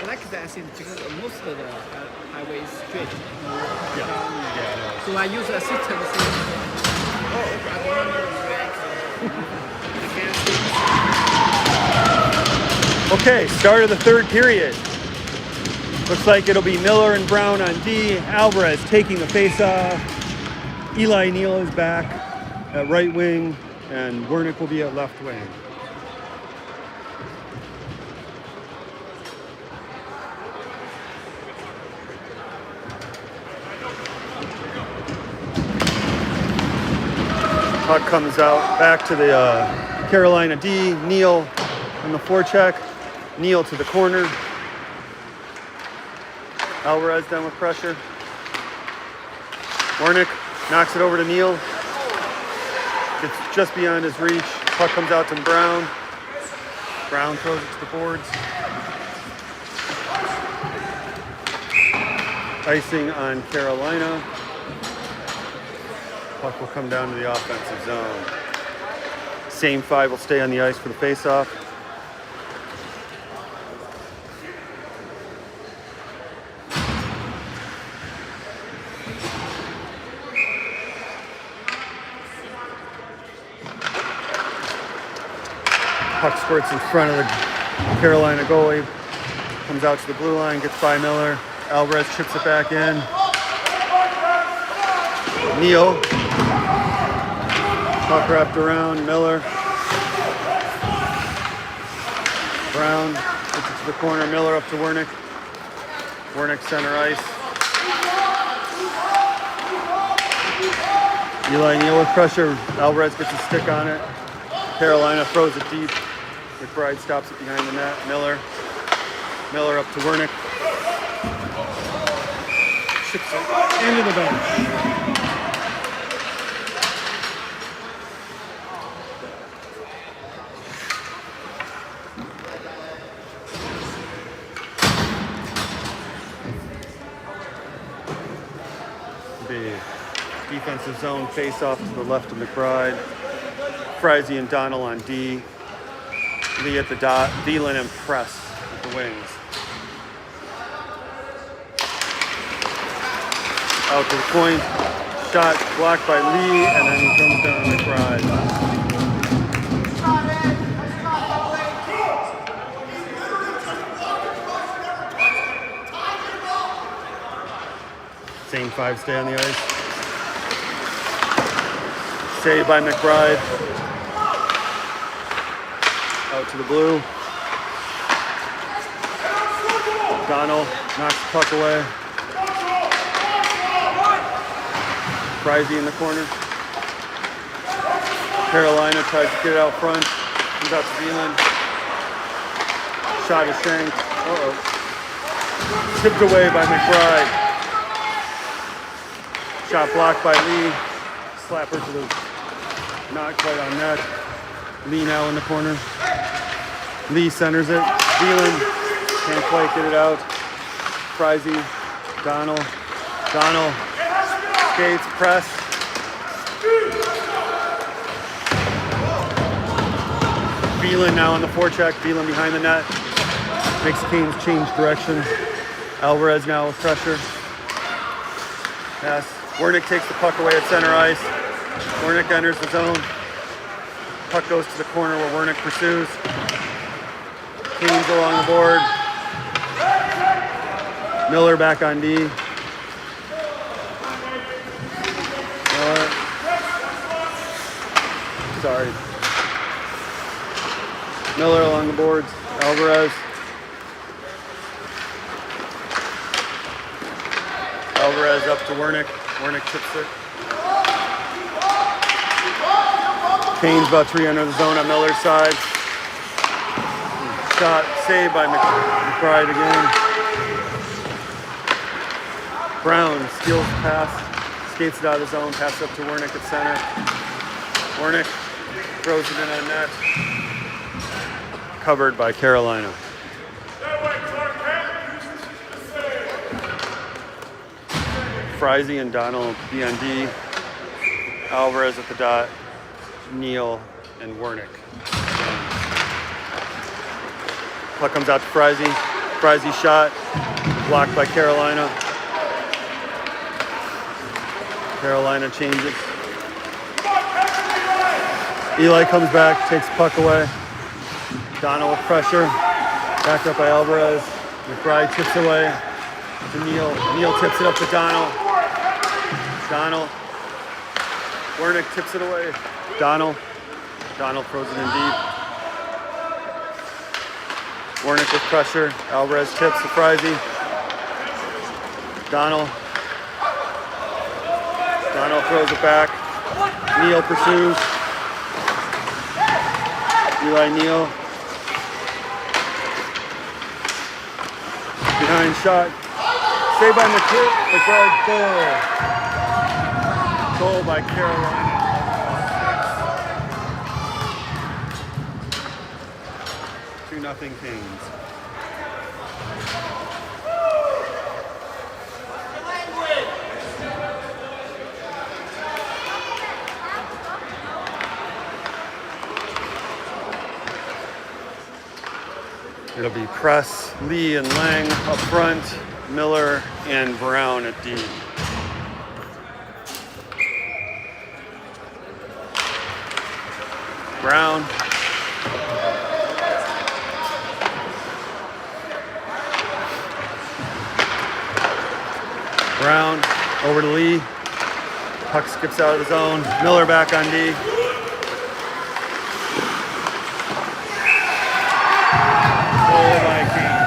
like that thing because most of the highway is straight. So I use a system saying, oh, I don't need to Okay, start of the third period. Looks like it'll be Miller and Brown on D. Alvarez taking the face off. Eli Neal is back at right wing, and Wernick will be at left wing. Puck comes out back to the Carolina D. Neal on the forecheck. Neal to the corner. Alvarez done with pressure. Wernick knocks it over to Neal. It's just beyond his reach. Puck comes out to Brown. Brown throws it to the boards. Icing on Carolina. Puck will come down to the offensive zone. Same five will stay on the ice for the faceoff. Puck squirts in front of the Carolina goalie. Comes out to the blue line, gets by Miller. Alvarez chips it back in. Neal. Puck wrapped around Miller. Brown gets it to the corner. Miller up to Wernick. Wernick center ice. Eli Neal with pressure. Alvarez gets a stick on it. Carolina throws it deep. McBride stops it behind the net. Miller up to Wernick. Ships it into the bench. The defensive zone face off to the left of McBride. Frizy and Donnell on D. Lee at the dot. Thielen and Press at the wings. Out to the point. Shot blocked by Lee, and then he comes down to McBride. Same five stay on the ice. Saved by McBride. Out to the blue. Donnell knocks the puck away. Frizy in the corner. Carolina tries to get it out front. Comes out to Thielen. Shot is shanked. Tipped away by McBride. Shot blocked by Lee. Slapper to the not quite on net. Lee now in the corner. Lee centers it. Thielen can't quite get it out. Frizy. Donnell. Skates. Press. Thielen now on the forecheck. Thielen behind the net. Makes Canes change direction. Alvarez now with pressure. Pass. Wernick takes the puck away at center ice. Wernick enters the zone. Puck goes to the corner where Wernick pursues. Canes along the board. Miller back on D. Miller. Sorry. Miller along the boards. Alvarez. Alvarez up to Wernick. Wernick chips it. Canes about to re-enter the zone on Miller's side. Shot saved by McBride again. Brown steals the pass, skates it out of the zone, passes up to Wernick at center. Wernick throws it in on net. Covered by Carolina. Frizy and Donnell be on D. Alvarez at the dot. Neal and Wernick. Puck comes out to Frizy. Frizy shot, blocked by Carolina. Carolina changes. Eli comes back, takes the puck away. Donald with pressure, backed up by Alvarez. McBride tips away to Neal. Neal tips it up to Donald. Donald. Wernick tips it away. Donald. Donald throws it in deep. Wernick with pressure. Alvarez tips to Frizy. Donald. Donald throws it back. Neal pursues. Eli Neal. Behind shot. Saved by McBride. Goal. Goal by Carolina. 2-0 Kings. It'll be Press, Lee, and Lang up front, Miller and Brown at D. Brown. Brown over to Lee. Puck skips out of the zone. Miller back on D. Goal by Kings.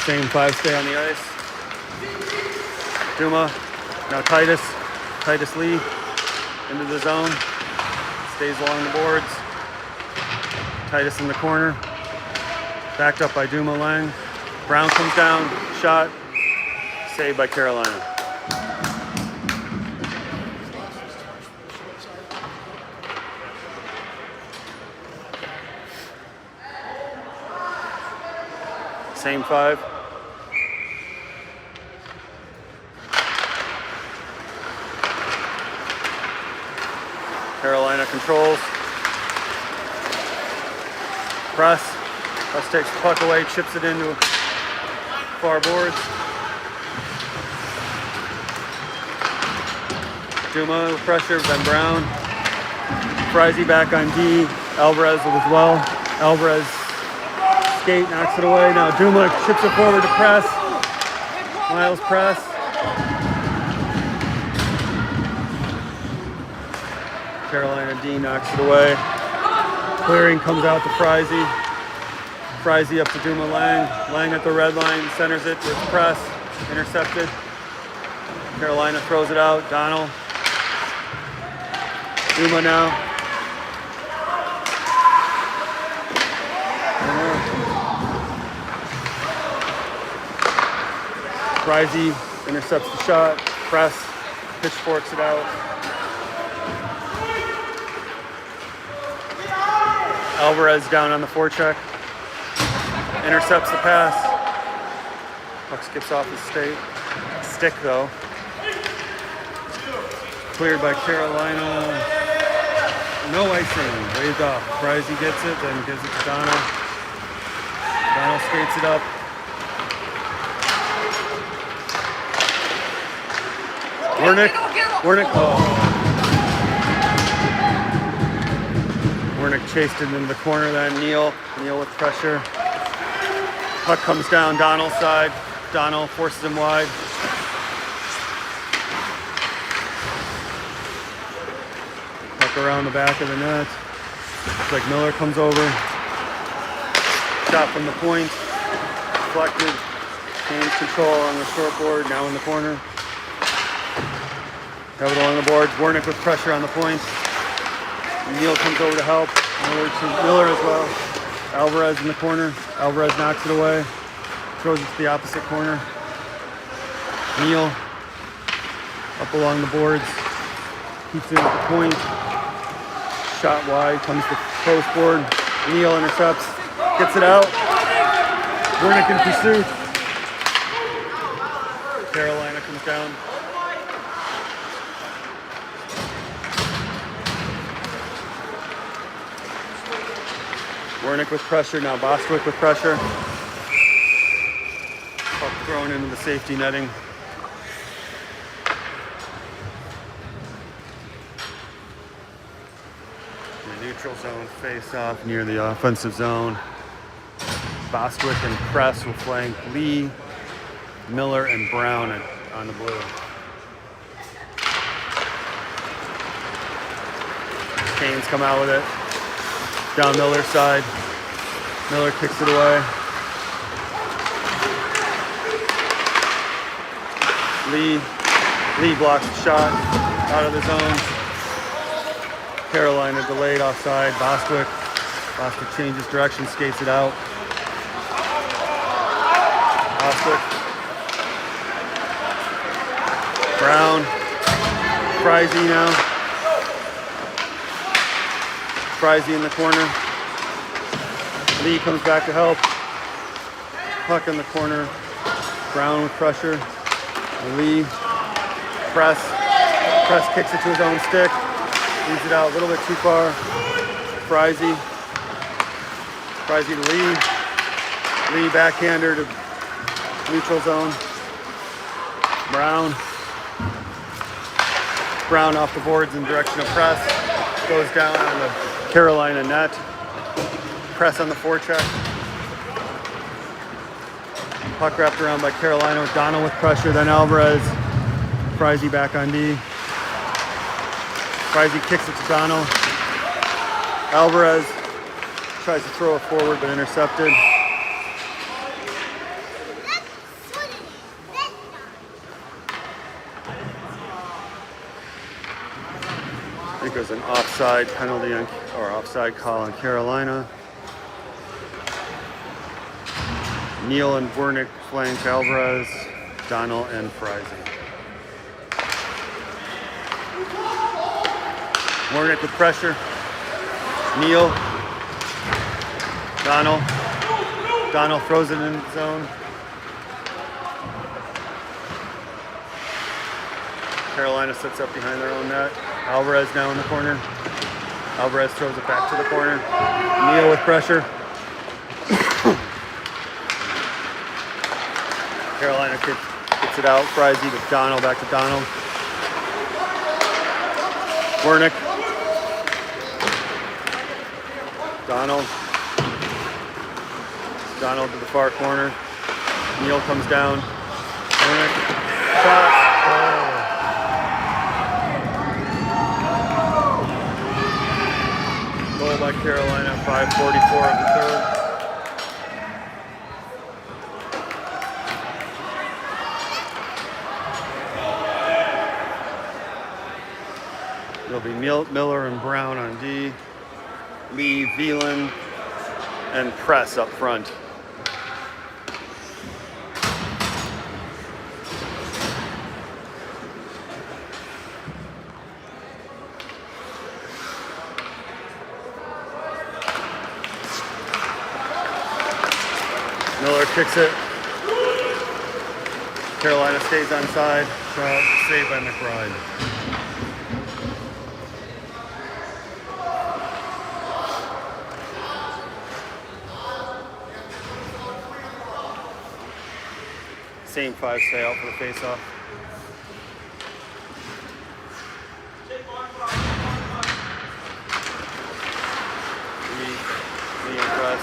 Same five stay on the ice. Duma, now Titus. Titus Lee into the zone. Stays along the boards. Titus in the corner. Backed up by Duma Lang. Brown comes down. Shot. Saved by Carolina. Same five. Carolina controls. Press. Press takes the puck away, chips it into far boards. Duma with pressure, then Brown. Frizy back on D. Alvarez as well. Alvarez skate, knocks it away. Now Duma chips it forward to Press. Miles Press. Carolina D knocks it away. Clearing comes out to Frizy. Frizy up to Duma Lang. Lang at the red line, centers it with Press. Intercepted. Carolina throws it out. Donald. Duma now. Frizy intercepts the shot. Press pitchforks it out. Alvarez down on the forecheck. Intercepts the pass. Puck skips off his stick though. Cleared by Carolina. No icing. Waved off. Frizy gets it, then gives it to Donald. Donald skates it up. Wernick. Oh. Wernick chased it into the corner then. Neal with pressure. Puck comes down Donald's side. Donald forces him wide. Puck around the back of the net. Looks like Miller comes over. Shot from the point. Deflected. Gains control on the short board. Now in the corner. Have it along the boards. Wernick with pressure on the point. Neal comes over to help. Miller as well. Alvarez in the corner. Alvarez knocks it away. Throws it to the opposite corner. Neal up along the boards. Keeps it at the point. shot wide, comes to post board. Neal intercepts, gets it out. Wernick in pursuit. Carolina comes down. Wernick with pressure, now Bostwick with pressure. Puck thrown into the safety netting. The neutral zone face off near the offensive zone. Bostwick and Press will flank Lee, Miller, and Brown on the blue. Canes come out with it. Down Miller's side. Miller kicks it away. Lee blocks the shot out of the zone. Carolina delayed offside. Bostwick changes direction, skates it out. Bostwick. Brown. Frizy now. Frizy in the corner. Lee comes back to help. Puck in the corner. Brown with pressure. Lee. Press kicks it to his own stick. Leaves it out a little bit too far. Frizy to Lee. Lee backhander to neutral zone. Brown off the boards in direction of Press. Goes down on the Carolina net. Press on the forecheck. Puck wrapped around by Carolina. O'Donnell with pressure. Then Alvarez. Frizy back on D. Frizy kicks it to O'Donnell. Alvarez tries to throw it forward but intercepted. I think it was an offside penalty or offside call on Carolina. Neal and Wernick flank Alvarez, Donnell, and Frizy. Wernick with pressure. Neal. Donnell throws it in the zone. Carolina sits up behind their own net. Alvarez now in the corner. Alvarez throws it back to the corner. Neal with pressure. Carolina gets it out. Frizy to Donnell, back to Donnell. Wernick. Donnell to the far corner. Neal comes down. Wernick. Shot. Goal by Carolina, 5:44 of the third. It'll be Miller and Brown on D. Lee, Veland, and Press up front. Miller kicks it. Carolina stays on side. Saved by McBride. Same five stay out for the face-off. Lee and Press.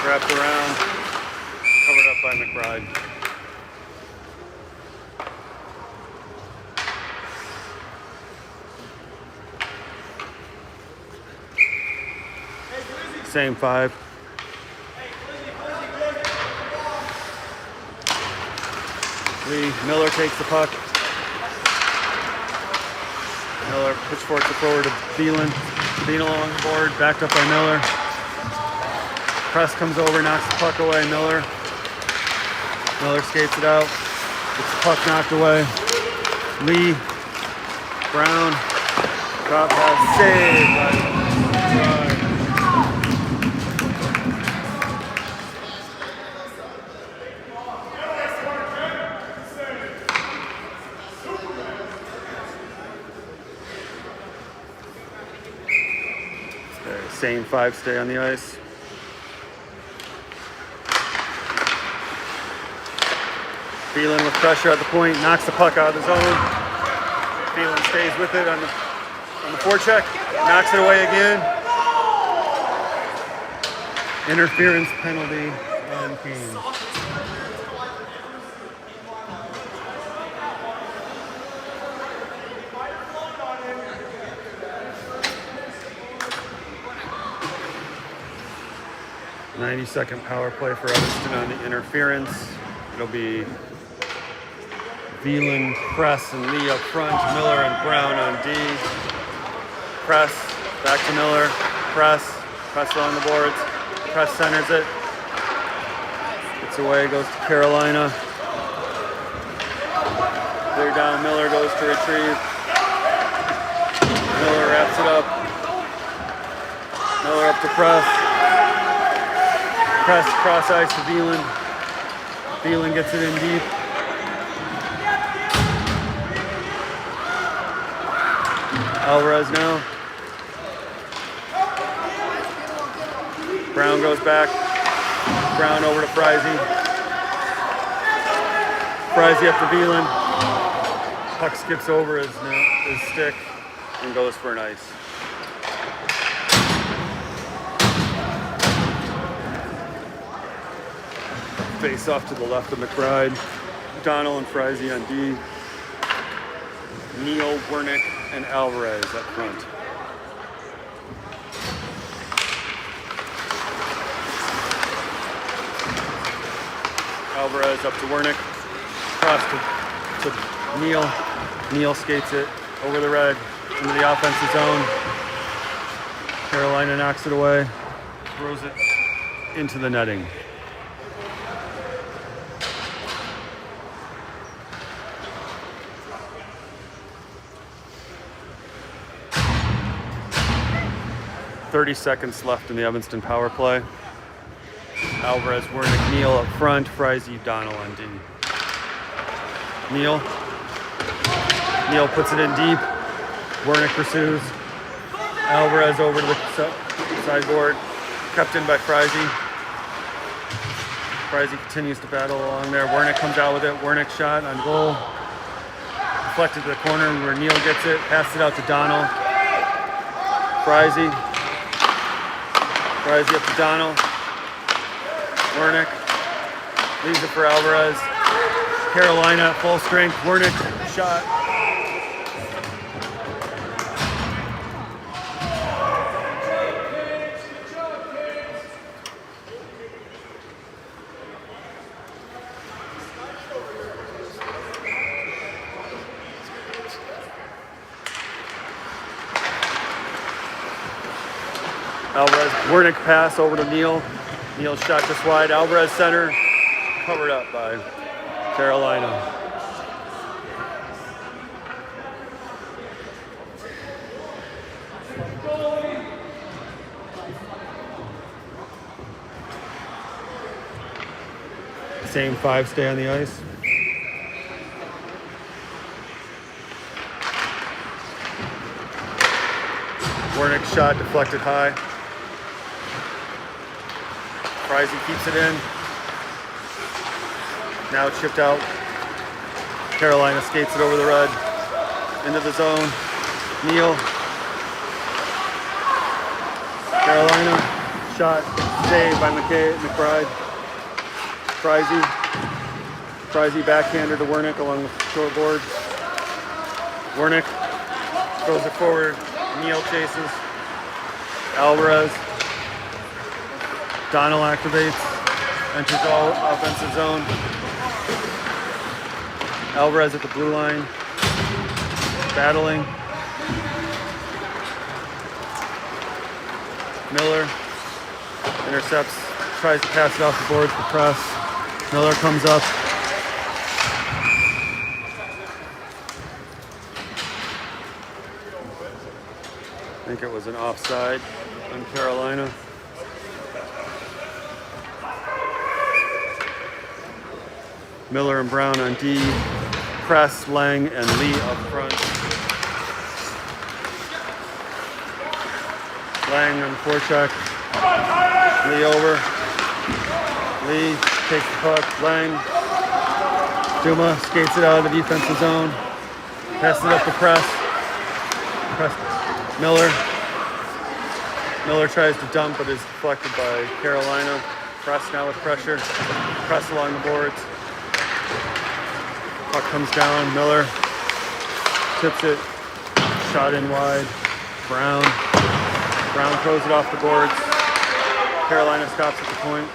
Wrapped around. Covered up by McBride. Same five. Miller takes the puck. Miller pitchforks it forward to Veland. Veland along the board, backed up by Miller. Press comes over, knocks the puck away. Miller skates it out. Gets the puck knocked away. Lee, Brown, Drop pass saved by McBride. Same 5 stay on the ice. Phelan with pressure at the point, knocks the puck out of the zone. Phelan stays with it on the forecheck, knocks it away again. Interference penalty on Kane. .90-second power play for Evanston on the interference. It'll be Veland, Press, and Lee up front. Miller and Brown on D. Press, back to Miller. Press along the boards. Press centers it. Gets away, goes to Carolina. Clear down, Miller goes to retrieve. Miller wraps it up. Miller up to Press. Press cross ice to Veland. Veland gets it in deep. Alvarez now. Brown goes back. Brown over to Frizy. Frizy up to Veland. Puck skips over his stick and goes for an ice. Face off to the left of McBride. Donald and Frizy on D. Neal, Wernick, and Alvarez up front. Alvarez up to Wernick. Cross to Neal. Neal skates it over the red into the offensive zone. Carolina knocks it away. Throws it into the netting. .30 seconds left in the Evanston power play. Alvarez, Wernick, Neal up front. Frizy, Donald on D. Neal puts it in deep. Wernick pursues. Alvarez over to the sideboard. Kept in by Frizy. Frizy continues to battle along there. Wernick comes out with it. Wernick shot on goal. Deflected to the corner where Neal gets it. Passed it out to Donald. Frizy up to Donald. Wernick leaves it for Alvarez. Carolina full strength. Wernick shot. Alvarez, Wernick pass over to Neal. Neal shot just wide. Alvarez center, covered up by Carolina. Same 5 stay on the ice. Wernick shot deflected high. Frizy keeps it in. Now it's shipped out. Carolina skates it over the red. Into the zone. Neal. Carolina. Shot. Saved by McBride. Frizy backhander to Wernick along the short board. Wernick throws it forward. Neal chases. Alvarez. Donald activates. Enters all offensive zone. Alvarez at the blue line. Battling. Miller intercepts. Tries to pass it off the boards for Press. Miller comes up. think it was an offside on Carolina. Miller and Brown on D. Press, Lang, and Lee up front. Lang on the forecheck. Lee over. Lee takes the puck. Lang. Duma skates it out of the defensive zone. Passes it up to Press. Miller. Miller tries to dump, but is deflected by Carolina. Press now with pressure. Press along the boards. Puck comes down. Miller tips it. Shot in wide. Brown. Brown throws it off the boards. Carolina stops at the point.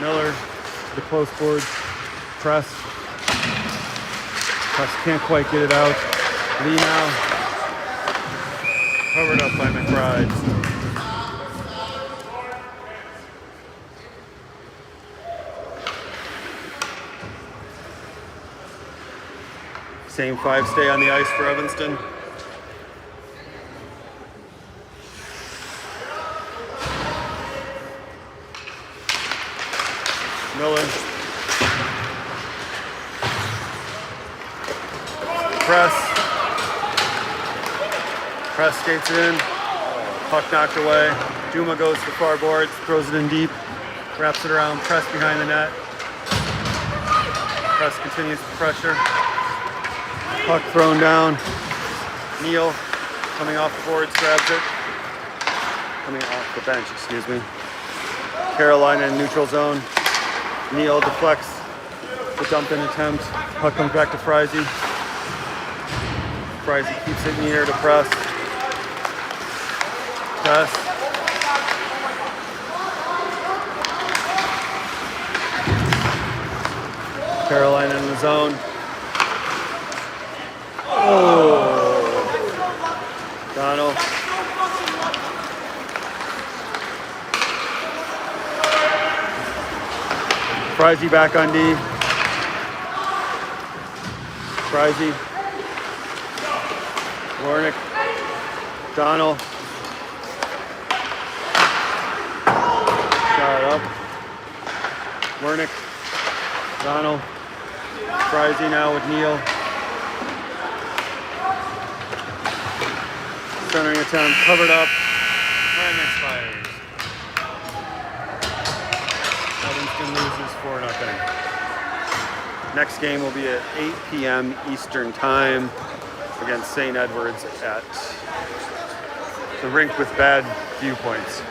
Miller to the close boards. Press. Press can't quite get it out. Lee now. Covered up by McBride. Same five stay on the ice for Evanston. Miller. Press. Press skates it in. Puck knocked away. Duma goes to the far boards, throws it in deep, wraps it around, Press behind the net. Press continues to pressure. Puck thrown down. Neal coming off the boards, grabs it. Coming off the bench, excuse me. Carolina in neutral zone. Neal deflects the dump in attempt. Puck comes back to Friese. Friese keeps it in the air to Press. Press. Carolina in the zone. Oh. Donald. Friese back on D. Friese. Warnick. Donald. Shot up. Wernick. Donald. Friese now with Neal. Centering attempt, covered up. Time expires. Evanston loses 4-0. Next game will be at 8 p.m. Eastern Time against St. Edwards at the rink with bad viewpoints.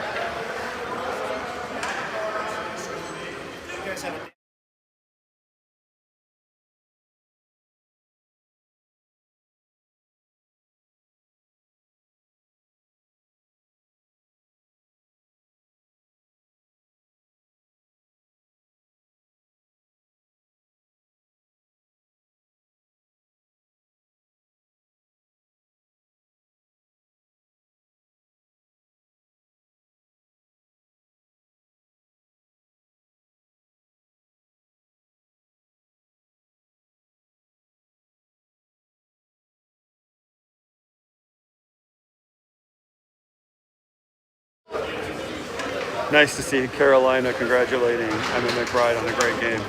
Nice to see Carolina congratulating Emma McBride on a great game.